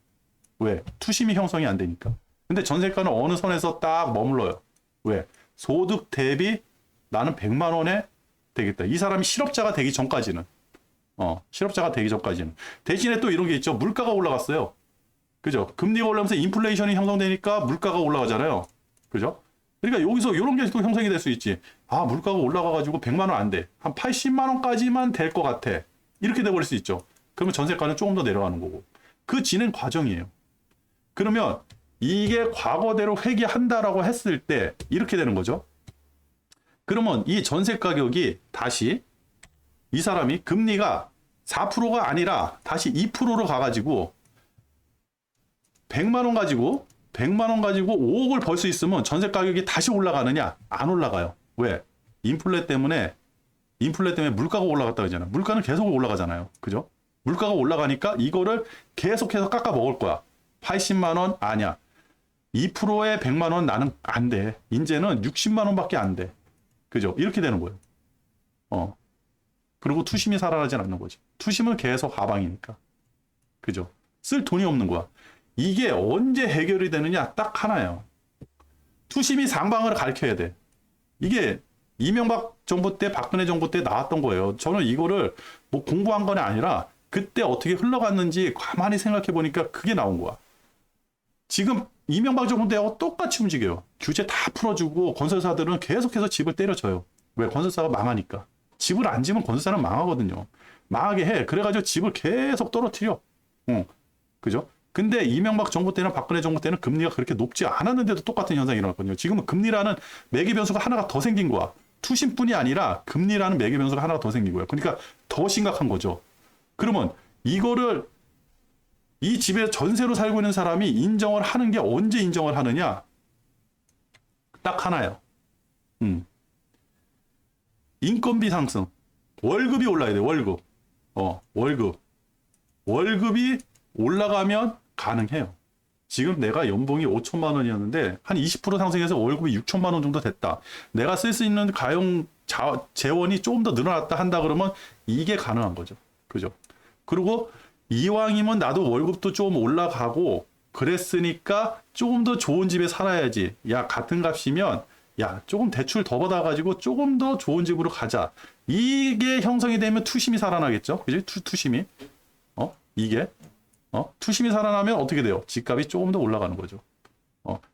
왜? 투심이 형성이 안 되니까. 근데 전세가는 어느 선에서 딱 머물러요. 왜? 소득 대비 나는 100만 원에 되겠다. 이 사람이 실업자가 되기 전까지는. 실업자가 되기 전까지는. 대신에 또 이런 게 있죠. 물가가 올라갔어요. 그죠? 금리가 올라가면서 인플레이션이 형성되니까 물가가 올라가잖아요. 그죠? 그러니까 여기서 이런 게 또 형성이 될 수 있지. 아, 물가가 올라가가지고 100만 원 안 돼. 한 80만 원까지만 될 것 같아. 이렇게 돼버릴 수 있죠. 그러면 전세가는 조금 더 내려가는 거고. 그 진행 과정이에요. 그러면 이게 과거대로 회귀한다라고 했을 때 이렇게 되는 거죠. 그러면 이 전세 가격이 다시 이 사람이 금리가 4%가 아니라 다시 2%로 가가지고 100만 원 가지고 5억을 벌 수 있으면 전세 가격이 다시 올라가느냐? 안 올라가요. 왜? 인플레 때문에 물가가 올라갔다 그러잖아요. 물가는 계속 올라가잖아요. 그죠? 물가가 올라가니까 이거를 계속해서 깎아 먹을 거야. 80만 원 아니야. 2%에 100만 원 나는 안 돼. 이제는 60만 원밖에 안 돼. 그죠? 이렇게 되는 거예요. 그리고 투심이 살아나진 않는 거지. 투심은 계속 하방이니까. 그죠? 쓸 돈이 없는 거야. 이게 언제 해결이 되느냐? 딱 하나예요. 투심이 상방을 가르쳐야 돼. 이게 이명박 정부 때, 박근혜 정부 때 나왔던 거예요. 저는 이거를 뭐 공부한 건 아니라 그때 어떻게 흘러갔는지 가만히 생각해 보니까 그게 나온 거야. 지금 이명박 정부 때하고 똑같이 움직여요. 규제 다 풀어주고 건설사들은 계속해서 집을 때려쳐요. 왜? 건설사가 망하니까. 집을 안 지면 건설사는 망하거든요. 망하게 해. 그래가지고 집을 계속 떨어뜨려. 그죠? 근데 이명박 정부 때나 박근혜 정부 때는 금리가 그렇게 높지 않았는데도 똑같은 현상이 일어났거든요. 지금은 금리라는 매개 변수가 하나가 더 생긴 거야. 투심뿐이 아니라 금리라는 매개 변수가 하나가 더 생긴 거예요. 그러니까 더 심각한 거죠. 그러면 이거를 이 집에 전세로 살고 있는 사람이 인정을 하는 게 언제 인정을 하느냐? 딱 하나예요. 인건비 상승. 월급이 올라야 돼, 월급. 월급이 올라가면 가능해요. 지금 내가 연봉이 5천만 원이었는데 한 20% 상승해서 월급이 6천만 원 정도 됐다. 내가 쓸 수 있는 가용 재원이 조금 더 늘어났다 한다 그러면 이게 가능한 거죠. 그죠? 그리고 이왕이면 나도 월급도 좀 올라가고 그랬으니까 조금 더 좋은 집에 살아야지. 야, 같은 값이면 야, 조금 대출 더 받아가지고 조금 더 좋은 집으로 가자. 이게 형성이 되면 투심이 살아나겠죠. 그지? 투심이. 이게. 투심이 살아나면 어떻게 돼요? 집값이 조금 더 올라가는 거죠.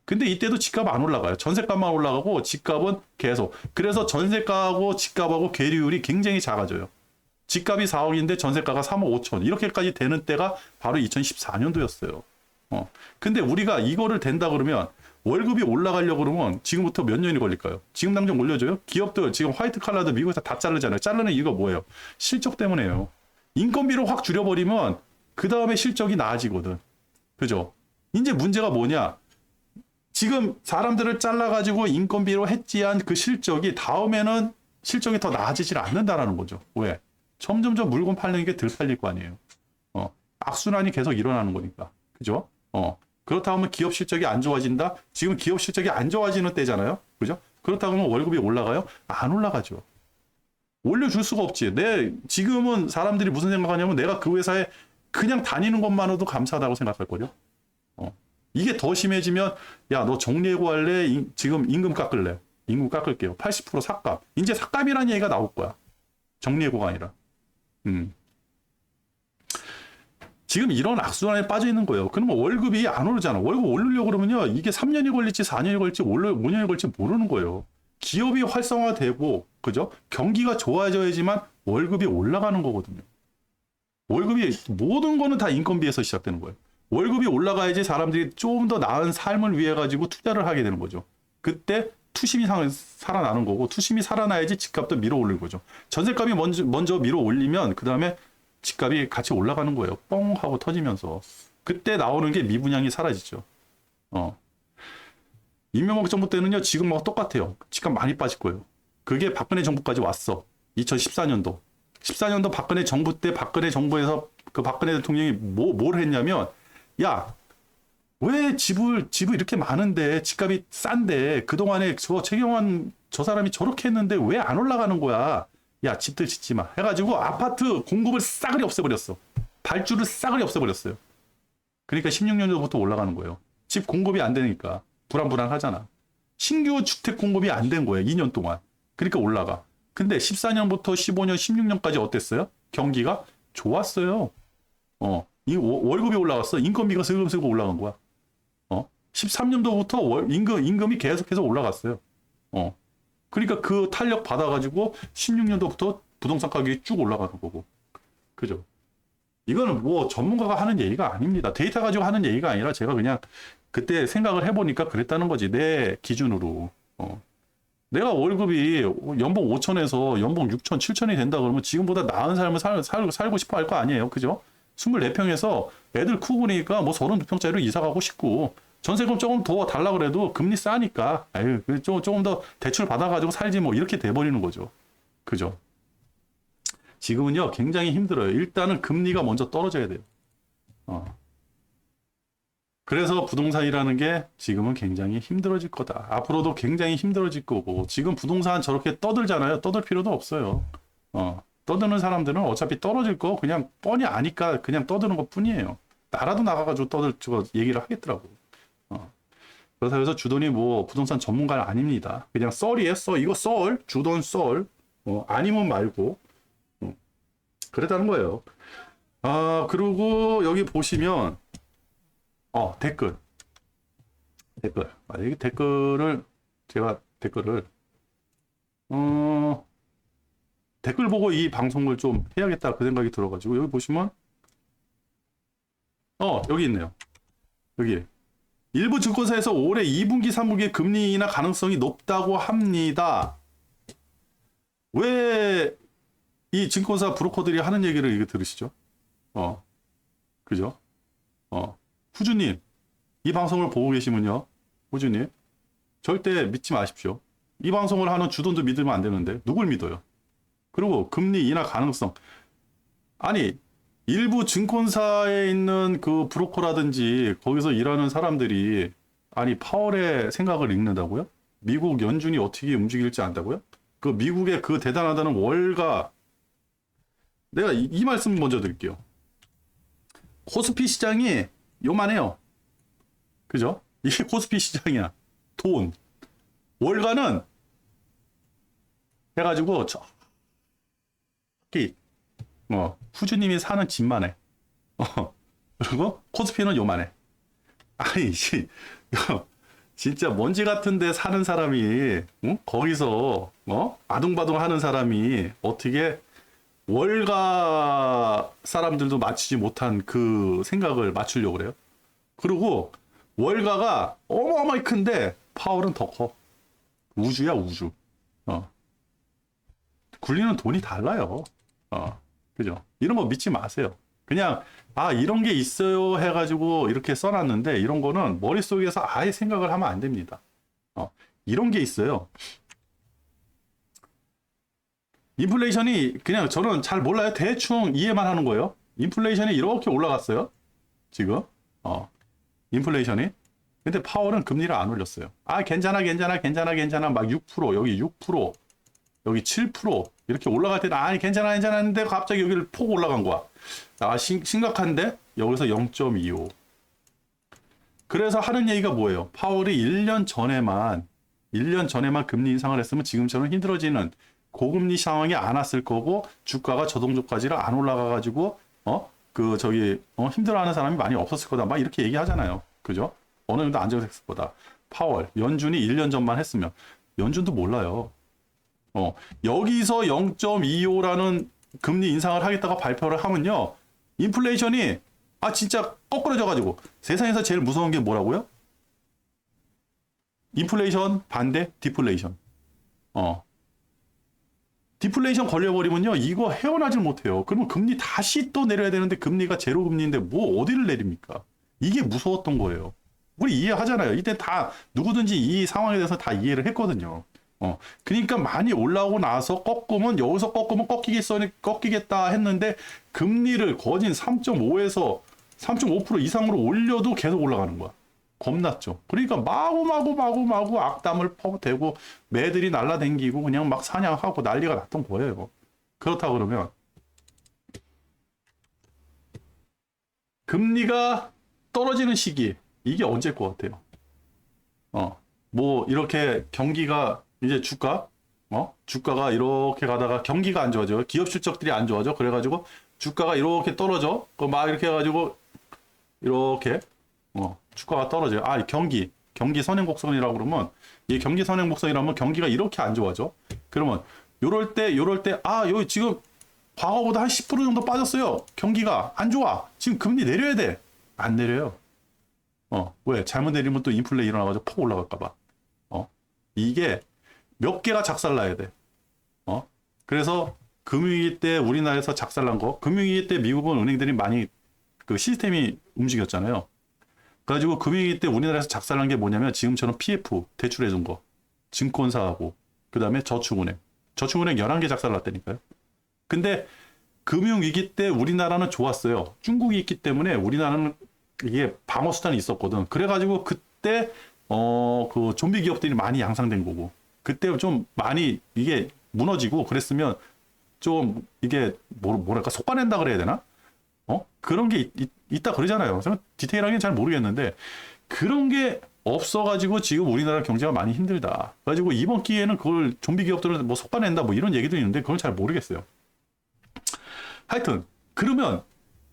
근데 이때도 집값 안 올라가요. 전세값만 올라가고 집값은 계속. 그래서 전세가하고 집값하고 괴리율이 굉장히 작아져요. 집값이 4억인데 전세가가 3억 5천. 이렇게까지 되는 때가 바로 2014년도였어요. 근데 우리가 이거를 된다 그러면 월급이 올라가려고 그러면 지금부터 몇 년이 걸릴까요? 지금 당장 올려줘요? 기업들 지금 화이트 칼라도 미국에서 다 자르잖아요. 자르는 이유가 뭐예요? 실적 때문에요. 인건비를 확 줄여버리면 그 다음에 실적이 나아지거든. 그죠? 이제 문제가 뭐냐? 지금 사람들을 잘라가지고 인건비로 해지한 그 실적이 다음에는 실적이 더 나아지질 않는다라는 거죠. 왜? 점점점 물건 팔리는 게 덜 팔릴 거 아니에요. 악순환이 계속 일어나는 거니까. 그죠? 그렇다고 하면 기업 실적이 안 좋아진다? 지금 기업 실적이 안 좋아지는 때잖아요. 그죠? 그렇다고 하면 월급이 올라가요? 안 올라가죠. 올려줄 수가 없지. 지금은 사람들이 무슨 생각하냐면 내가 그 회사에 그냥 다니는 것만으로도 감사하다고 생각할 거죠. 이게 더 심해지면 야, 너 정리해고 할래? 지금 임금 깎을래? 임금 깎을게요. 80% 삭감. 이제 삭감이라는 얘기가 나올 거야. 정리해고가 아니라. 지금 이런 악순환에 빠져 있는 거예요. 그러면 월급이 안 오르잖아. 월급 오르려고 그러면요. 이게 3년이 걸릴지 4년이 걸릴지 5년이 걸릴지 모르는 거예요. 기업이 활성화되고, 그죠? 경기가 좋아져야지만 월급이 올라가는 거거든요. 월급이, 모든 거는 다 인건비에서 시작되는 거예요. 월급이 올라가야지 사람들이 조금 더 나은 삶을 위해 가지고 투자를 하게 되는 거죠. 그때 투심이 살아나는 거고, 투심이 살아나야지 집값도 밀어 올릴 거죠. 전세값이 먼저 밀어 올리면 그 다음에 집값이 같이 올라가는 거예요. 뻥 하고 터지면서. 그때 나오는 게 미분양이 사라지죠. 이명박 정부 때는요, 지금하고 똑같아요. 집값 많이 빠질 거예요. 그게 박근혜 정부까지 왔어. 2014년도. 14년도 박근혜 정부 때 박근혜 정부에서 그 박근혜 대통령이 뭘 했냐면, 야, 왜 집을 이렇게 많은데 집값이 싼데 그동안에 최경환 저 사람이 저렇게 했는데 왜 안 올라가는 거야? 야, 집들 짓지 마. 해가지고 아파트 공급을 싸그리 없애버렸어. 발주를 싸그리 없애버렸어요. 그러니까 16년도부터 올라가는 거예요. 집 공급이 안 되니까 불안불안하잖아. 신규 주택 공급이 안 된 거예요. 2년 동안. 그러니까 올라가. 근데 14년부터 15년, 16년까지 어땠어요? 경기가 좋았어요. 이 월급이 올라갔어. 인건비가 슬금슬금 올라간 거야. 13년도부터 임금이 계속해서 올라갔어요. 그러니까 그 탄력 받아가지고 16년도부터 부동산 가격이 쭉 올라가는 거고. 그죠? 이거는 뭐 전문가가 하는 얘기가 아닙니다. 데이터 가지고 하는 얘기가 아니라 제가 그냥 그때 생각을 해보니까 그랬다는 거지. 내 기준으로. 내가 월급이 연봉 5천에서 연봉 6천, 7천이 된다 그러면 지금보다 나은 삶을 살고 싶어 할 거 아니에요. 그죠? 24평에서 애들 크고 그러니까 뭐 32평짜리로 이사 가고 싶고, 전세금 조금 더 달라 그래도 금리 싸니까 아유 조금 더 대출 받아가지고 살지 뭐 이렇게 돼버리는 거죠. 그죠? 지금은요 굉장히 힘들어요. 일단은 금리가 먼저 떨어져야 돼요. 그래서 부동산이라는 게 지금은 굉장히 힘들어질 거다. 앞으로도 굉장히 힘들어질 거고, 지금 부동산 저렇게 떠들잖아요. 떠들 필요도 없어요. 떠드는 사람들은 어차피 떨어질 거 그냥 뻔히 아니까 그냥 떠드는 것 뿐이에요. 나라도 나가가지고 얘기를 하겠더라고. 그래서 주돈이 뭐 부동산 전문가는 아닙니다. 그냥 썰이에요. 이거 썰, 주돈 썰. 아니면 말고. 그랬다는 거예요. 그리고 여기 보시면 댓글. 여기 제가 댓글 보고 이 방송을 좀 해야겠다 그 생각이 들어가지고 여기 보시면 여기 있네요. 여기 일부 증권사에서 올해 2분기 3분기 금리 인하 가능성이 높다고 합니다. 왜 이 증권사 브로커들이 하는 얘기를 이거 들으시죠? 그죠? 후주님, 이 방송을 보고 계시면요, 후주님, 절대 믿지 마십시오. 이 방송을 하는 주돈도 믿으면 안 되는데, 누굴 믿어요? 그리고 금리 인하 가능성. 아니, 일부 증권사에 있는 그 브로커라든지, 거기서 일하는 사람들이, 아니, 파월의 생각을 읽는다고요? 미국 연준이 어떻게 움직일지 안다고요? 그 미국의 그 대단하다는 월가, 내가 이 말씀 먼저 드릴게요. 코스피 시장이 요만해요. 그죠? 이게 코스피 시장이야. 돈. 월가는 해가지고 후주님이 사는 집만 해. 그리고 코스피는 요만해. 아니, 진짜 먼지 같은데 사는 사람이, 응? 거기서 아둥바둥 하는 사람이 어떻게 월가 사람들도 맞추지 못한 그 생각을 맞추려고 그래요? 그리고 월가가 어마어마히 큰데 파월은 더 커. 우주야, 우주. 어. 굴리는 돈이 달라요. 그죠? 이런 거 믿지 마세요. 그냥, 이런 게 있어요 해가지고 이렇게 써놨는데, 이런 거는 머릿속에서 아예 생각을 하면 안 됩니다. 이런 게 있어요. 인플레이션이 그냥 저는 잘 몰라요. 대충 이해만 하는 거예요. 인플레이션이 이렇게 올라갔어요. 지금. 인플레이션이. 근데 파월은 금리를 안 올렸어요. 괜찮아, 괜찮아, 괜찮아, 괜찮아. 막 6%, 여기 6%, 여기 7% 이렇게 올라갈 때는 괜찮아, 괜찮아 했는데 갑자기 여기를 폭 올라간 거야. 심각한데? 여기서 0.25. 그래서 하는 얘기가 뭐예요? 파월이 1년 전에만 금리 인상을 했으면 지금처럼 힘들어지는 고금리 상황이 안 왔을 거고, 주가가 저동조까지를 안 올라가가지고 힘들어하는 사람이 많이 없었을 거다. 막 이렇게 얘기하잖아요. 그죠? 어느 정도 안정됐을 거다. 파월, 연준이 1년 전만 했으면. 연준도 몰라요. 여기서 0.25라는 금리 인상을 하겠다고 발표를 하면요, 인플레이션이 진짜 거꾸로져가지고, 세상에서 제일 무서운 게 뭐라고요? 인플레이션 반대 디플레이션. 디플레이션 걸려버리면요, 이거 헤어나질 못해요. 그러면 금리 다시 또 내려야 되는데, 금리가 제로 금리인데 뭐 어디를 내립니까? 이게 무서웠던 거예요. 우리 이해하잖아요. 이때 다 누구든지 이 상황에 대해서 다 이해를 했거든요. 그러니까 많이 올라오고 나서 여기서 꺾으면 꺾이겠다 했는데, 금리를 거진 3.5에서 3.5% 이상으로 올려도 계속 올라가는 거야. 겁났죠. 그러니까 마구 악담을 퍼대고 매들이 날라댕기고 그냥 막 사냥하고 난리가 났던 거예요. 그렇다 그러면 금리가 떨어지는 시기, 이게 언제일 것 같아요? 뭐 이렇게 경기가 이제 주가가 이렇게 가다가 경기가 안 좋아져요. 기업 실적들이 안 좋아져. 그래가지고 주가가 이렇게 떨어져. 막 이렇게 해가지고 이렇게 주가가 떨어져요. 경기 선행곡선이라고 그러면, 이 경기 선행곡선이라면 경기가 이렇게 안 좋아져. 그러면 요럴 때 여기 지금 과거보다 한 10% 정도 빠졌어요. 경기가 안 좋아. 지금 금리 내려야 돼. 안 내려요. 왜? 잘못 내리면 또 인플레 일어나가지고 퍽 올라갈까봐. 이게 몇 개가 작살나야 돼. 그래서 금융위기 때 우리나라에서 작살난 거, 금융위기 때 미국은 은행들이 많이 그 시스템이 움직였잖아요. 그래가지고 금융위기 때 우리나라에서 작살난 게 뭐냐면, 지금처럼 PF 대출해준 거, 증권사하고, 그 다음에 저축은행 11개 작살났다니까요. 근데 금융위기 때 우리나라는 좋았어요. 중국이 있기 때문에 우리나라는 이게 방어수단이 있었거든. 그래가지고 그때 그 좀비 기업들이 많이 양상된 거고, 그때 좀 많이 이게 무너지고 그랬으면 좀 이게 뭐랄까 속아낸다 그래야 되나? 그런 게 있다 그러잖아요. 저는 디테일하게는 잘 모르겠는데, 그런 게 없어가지고 지금 우리나라 경제가 많이 힘들다. 그래가지고 이번 기회에는 그걸 좀비 기업들을 뭐 속아낸다 뭐 이런 얘기도 있는데, 그걸 잘 모르겠어요. 하여튼 그러면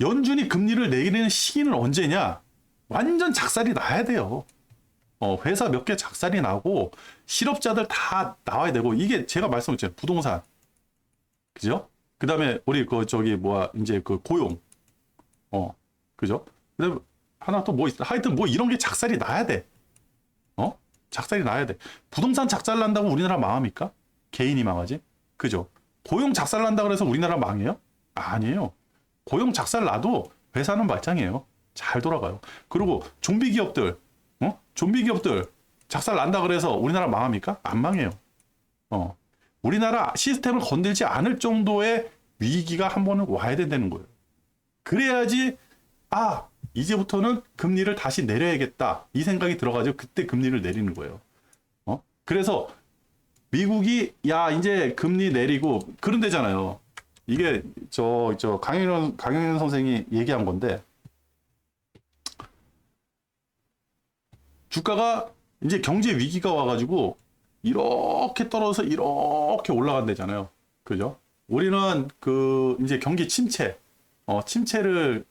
연준이 금리를 내리는 시기는 언제냐? 완전 작살이 나야 돼요. 회사 몇 개 작살이 나고 실업자들 다 나와야 되고, 이게 제가 말씀드렸잖아요. 부동산, 그죠? 그 다음에 우리 이제 그 고용, 그죠? 그 다음에 하나 또 뭐 있어? 하여튼 뭐 이런 게 작살이 나야 돼. 작살이 나야 돼. 부동산 작살 난다고 우리나라 망합니까? 개인이 망하지? 그죠? 고용 작살 난다 그래서 우리나라 망해요? 아니에요. 고용 작살 나도 회사는 말짱이에요. 잘 돌아가요. 그리고 좀비 기업들 작살 난다 그래서 우리나라 망합니까? 안 망해요. 우리나라 시스템을 건들지 않을 정도의 위기가 한 번은 와야 된다는 거예요. 그래야지 이제부터는 금리를 다시 내려야겠다, 이 생각이 들어가지고 그때 금리를 내리는 거예요. 그래서 미국이 이제 금리 내리고 그런데잖아요. 이게 강영현 선생이 얘기한 건데, 주가가 이제 경제 위기가 와가지고 이렇게 떨어져서 이렇게 올라간대잖아요. 그죠? 우리는 이제 경기 침체를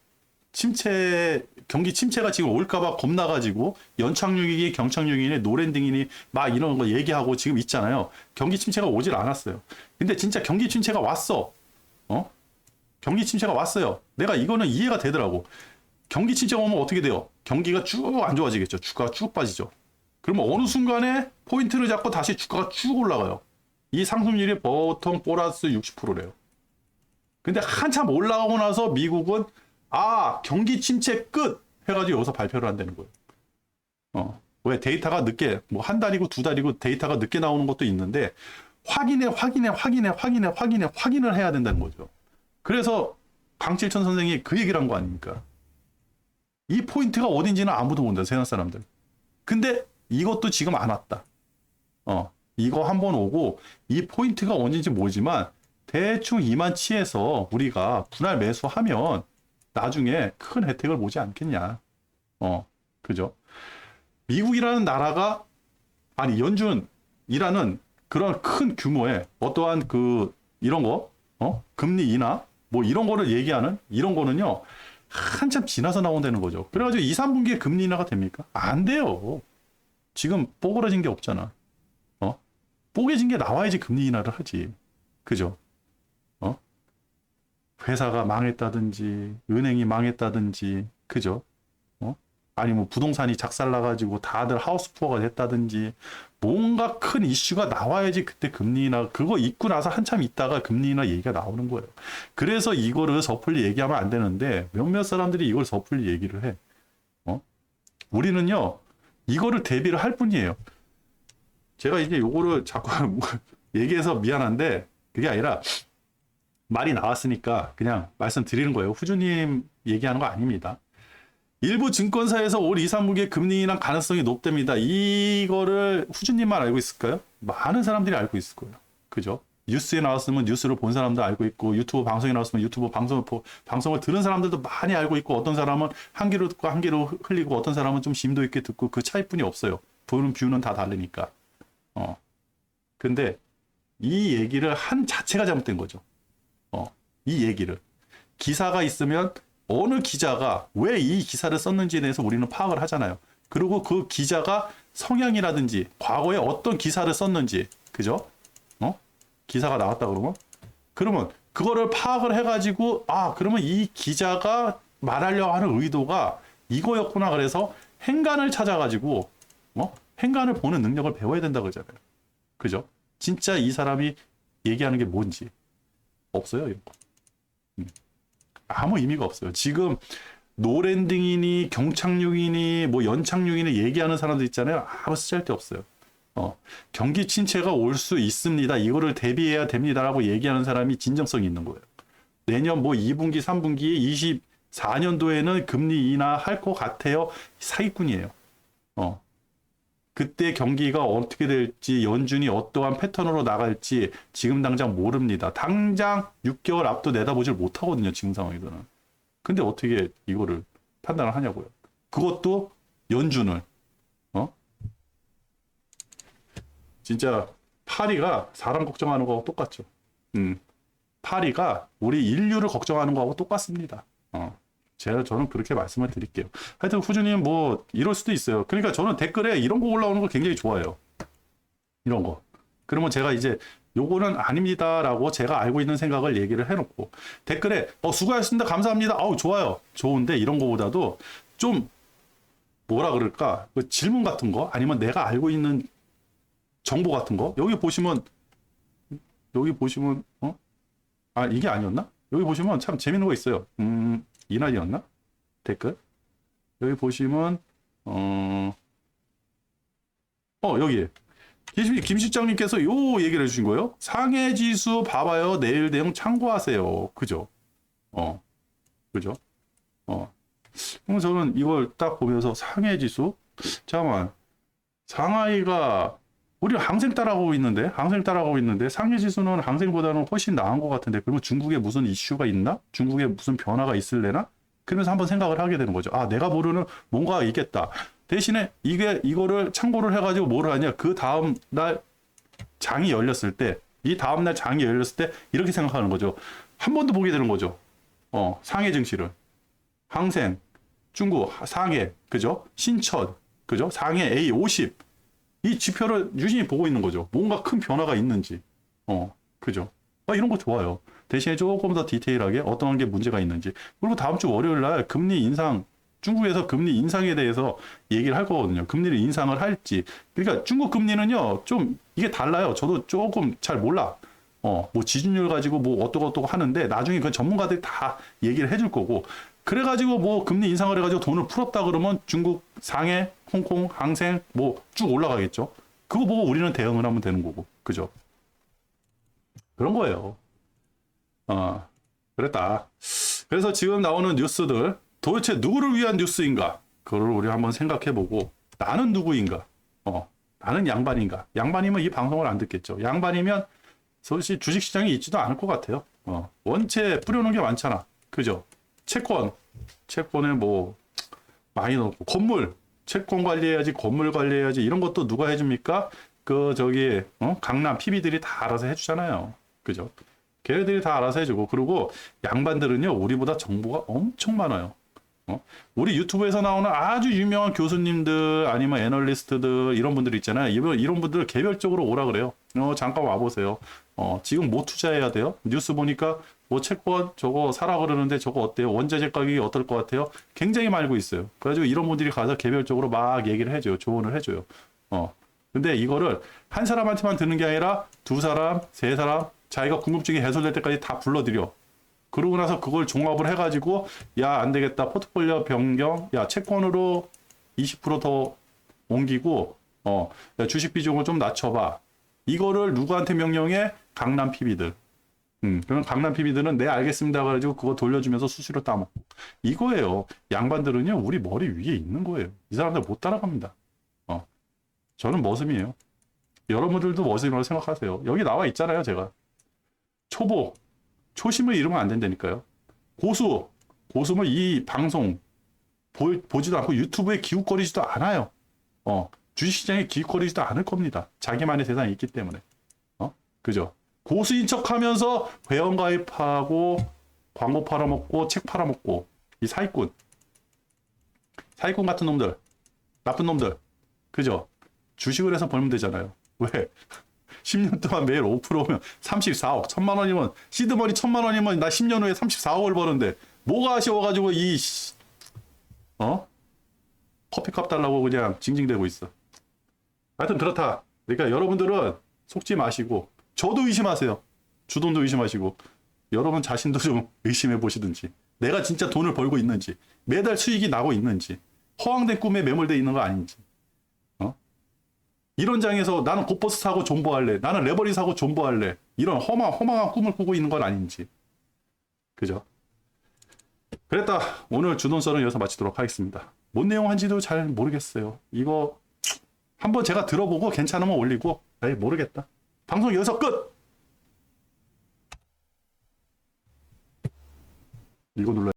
경기 침체가 지금 올까봐 겁나가지고 연착륙이니 경착륙이니 노랜딩이니 막 이런 거 얘기하고 지금 있잖아요. 경기 침체가 오질 않았어요. 근데 진짜 경기 침체가 왔어. 경기 침체가 왔어요. 내가 이거는 이해가 되더라고. 경기 침체가 오면 어떻게 돼요? 경기가 쭉 안 좋아지겠죠. 주가가 쭉 빠지죠. 그러면 어느 순간에 포인트를 잡고 다시 주가가 쭉 올라가요. 이 상승률이 보통 플러스 60%래요. 근데 한참 올라가고 나서 미국은 경기 침체 끝 해가지고 여기서 발표를 한다는 거예요. 왜 데이터가 늦게 뭐 한 달이고 두 달이고 데이터가 늦게 나오는 것도 있는데 확인을 해야 된다는 거죠. 그래서 강칠천 선생이 그 얘기를 한 거 아닙니까? 이 포인트가 어딘지는 아무도 모른다, 세상 사람들. 근데 이것도 지금 안 왔다. 이거 한번 오고 이 포인트가 언제인지 모르지만 대충 이만치에서 우리가 분할 매수하면 나중에 큰 혜택을 보지 않겠냐. 그죠? 미국이라는 나라가, 연준이라는 그런 큰 규모의 어떠한 이런 거, 금리 인하, 뭐 이런 거를 얘기하는 이런 거는요, 한참 지나서 나온다는 거죠. 그래가지고 2, 3분기에 금리 인하가 됩니까? 안 돼요. 지금 뽀그러진 게 없잖아. 뽀개진 게 나와야지 금리 인하를 하지. 그죠? 회사가 망했다든지, 은행이 망했다든지, 그죠? 아니 뭐 부동산이 작살나가지고 다들 하우스푸어가 됐다든지, 뭔가 큰 이슈가 나와야지 그때 금리 인하, 그거 있고 나서 한참 있다가 금리 인하 얘기가 나오는 거예요. 그래서 이거를 섣불리 얘기하면 안 되는데 몇몇 사람들이 이걸 섣불리 얘기를 해. 우리는요, 이거를 대비를 할 뿐이에요. 제가 이제 요거를 자꾸 얘기해서 미안한데 그게 아니라 말이 나왔으니까 그냥 말씀드리는 거예요. 후주님 얘기하는 거 아닙니다. 일부 증권사에서 올 2, 3분기에 금리 인하 가능성이 높답니다. 이거를 후주님만 알고 있을까요? 많은 사람들이 알고 있을 거예요. 그죠? 뉴스에 나왔으면 뉴스를 본 사람도 알고 있고, 유튜브 방송에 나왔으면 유튜브 방송을 들은 사람들도 많이 알고 있고, 어떤 사람은 한 귀로 듣고 한 귀로 흘리고, 어떤 사람은 좀 심도 있게 듣고, 그 차이뿐이 없어요. 보는 뷰는 다 다르니까. 근데 이 얘기를 한 자체가 잘못된 거죠. 이 얘기를. 기사가 있으면 어느 기자가 왜 이 기사를 썼는지에 대해서 우리는 파악을 하잖아요. 그리고 그 기자가 성향이라든지 과거에 어떤 기사를 썼는지, 그죠? 기사가 나왔다 그러면 그거를 파악을 해가지고, 그러면 이 기자가 말하려고 하는 의도가 이거였구나. 그래서 행간을 찾아가지고, 행간을 보는 능력을 배워야 된다 그러잖아요. 그죠? 진짜 이 사람이 얘기하는 게 뭔지 없어요, 이거. 아무 의미가 없어요. 지금 노랜딩이니 경착륙이니 뭐 연착륙이니 얘기하는 사람들 있잖아요. 아무 쓸데없이 없어요. 경기 침체가 올 수 있습니다. 이거를 대비해야 됩니다라고 얘기하는 사람이 진정성이 있는 거예요. 내년 뭐 2분기, 3분기, 24년도에는 금리 인하할 것 같아요. 사기꾼이에요. 그때 경기가 어떻게 될지, 연준이 어떠한 패턴으로 나갈지 지금 당장 모릅니다. 당장 6개월 앞도 내다보질 못하거든요, 지금 상황에서는. 근데 어떻게 이거를 판단을 하냐고요. 그것도 연준을. 진짜 파리가 사람 걱정하는 거하고 똑같죠. 파리가 우리 인류를 걱정하는 거하고 똑같습니다. 저는 그렇게 말씀을 드릴게요. 하여튼 후주님 뭐 이럴 수도 있어요. 그러니까 저는 댓글에 이런 거 올라오는 거 굉장히 좋아해요. 이런 거. 그러면 제가 이제 요거는 아닙니다라고 제가 알고 있는 생각을 얘기를 해놓고 댓글에 수고하셨습니다. 감사합니다. 좋아요. 좋은데 이런 거보다도 좀 뭐라 그럴까? 질문 같은 거 아니면 내가 알고 있는 정보 같은 거 여기 보시면 이게 아니었나? 여기 보시면 참 재밌는 거 있어요. 이날이었나? 댓글 여기 보시면 여기 김 실장님께서 요 얘기를 해주신 거예요. 상해지수 봐봐요. 내일 내용 참고하세요. 그죠? 그죠? 그럼 저는 이걸 딱 보면서 상해지수 잠깐만, 상하이가 우리 항생 따라가고 있는데 상해지수는 항생보다는 훨씬 나은 것 같은데, 그러면 중국에 무슨 이슈가 있나? 중국에 무슨 변화가 있을래나? 그러면서 한번 생각을 하게 되는 거죠. 내가 모르는 뭔가가 있겠다. 대신에 이거를 참고를 해가지고 뭐를 하냐? 그 다음 날 장이 열렸을 때, 이렇게 생각하는 거죠. 한 번 더 보게 되는 거죠. 상해 증시를. 항생, 중국 상해, 그죠? 신천, 그죠? 상해 A50. 이 지표를 유심히 보고 있는 거죠. 뭔가 큰 변화가 있는지. 그죠? 이런 거 좋아요. 대신에 조금 더 디테일하게 어떤 게 문제가 있는지. 그리고 다음 주 월요일 날 금리 인상, 중국에서 금리 인상에 대해서 얘기를 할 거거든요. 금리를 인상을 할지. 그러니까 중국 금리는요, 좀 이게 달라요. 저도 조금 잘 몰라. 뭐 지준율 가지고 뭐 어떠고 하는데 나중에 그 전문가들이 다 얘기를 해줄 거고. 그래가지고 뭐 금리 인상을 해가지고 돈을 풀었다 그러면 중국 상해, 홍콩, 항생 뭐 쭉 올라가겠죠. 그거 보고 우리는 대응을 하면 되는 거고. 그죠? 그런 거예요. 그랬다. 그래서 지금 나오는 뉴스들 도대체 누구를 위한 뉴스인가? 그걸 우리 한번 생각해보고 나는 누구인가? 나는 양반인가? 양반이면 이 방송을 안 듣겠죠. 양반이면 솔직히 주식시장에 있지도 않을 것 같아요. 원체 뿌려놓은 게 많잖아. 그죠? 채권에 뭐 많이 넣고 건물, 채권 관리해야지, 건물 관리해야지 이런 것도 누가 해줍니까? 강남 PB들이 다 알아서 해주잖아요. 그죠? 걔네들이 다 알아서 해주고 그리고 양반들은요 우리보다 정보가 엄청 많아요. 우리 유튜브에서 나오는 아주 유명한 교수님들 아니면 애널리스트들 이런 분들 있잖아요. 이런 분들 개별적으로 오라 그래요. 잠깐 와보세요. 지금 뭐 투자해야 돼요? 뉴스 보니까 뭐 채권 저거 사라 그러는데 저거 어때요? 원자재 가격이 어떨 것 같아요? 굉장히 많이 알고 있어요. 그래가지고 이런 분들이 가서 개별적으로 막 얘기를 해줘요. 조언을 해줘요. 근데 이거를 한 사람한테만 듣는 게 아니라 두 사람, 세 사람, 자기가 궁금증이 해소될 때까지 다 불러들여. 그러고 나서 그걸 종합을 해가지고 야, 안 되겠다. 포트폴리오 변경. 야, 채권으로 20%더 옮기고 야, 주식 비중을 좀 낮춰봐. 이거를 누구한테 명령해? 강남 PB들. 그럼 강남 PB들은 네 알겠습니다. 그래가지고 그거 돌려주면서 수수료 따먹고. 이거예요. 양반들은요 우리 머리 위에 있는 거예요. 이 사람들 못 따라갑니다. 저는 머슴이에요. 여러분들도 머슴이라고 생각하세요. 여기 나와 있잖아요, 제가. 초보, 초심을 잃으면 안 된다니까요. 고수면 이 방송 보지도 않고 유튜브에 기웃거리지도 않아요. 주식시장에 기웃거리지도 않을 겁니다. 자기만의 세상이 있기 때문에. 그죠? 고수인 척 하면서 회원가입하고 광고 팔아먹고 책 팔아먹고 이 사기꾼 같은 놈들, 나쁜 놈들. 그죠? 주식을 해서 벌면 되잖아요. 왜? 10년 동안 매일 5%면 34억, 1000만 원이면, 시드머니 1000만 원이면 나 10년 후에 34억을 버는데, 뭐가 아쉬워가지고 커피값 달라고 그냥 징징대고 있어. 하여튼 그렇다. 그러니까 여러분들은 속지 마시고, 저도 의심하세요. 주돈도 의심하시고, 여러분 자신도 좀 의심해 보시든지, 내가 진짜 돈을 벌고 있는지, 매달 수익이 나고 있는지, 허황된 꿈에 매몰되어 있는 거 아닌지. 이런 장에서 나는 곧버스 사고 존버할래. 나는 레버리 사고 존버할래. 이런 허망한 꿈을 꾸고 있는 건 아닌지. 그죠? 그랬다. 오늘 주돈 썰은 여기서 마치도록 하겠습니다. 뭔 내용 한지도 잘 모르겠어요. 이거 한번 제가 들어보고 괜찮으면 올리고, 모르겠다. 방송 여기서 끝! 이거 눌러.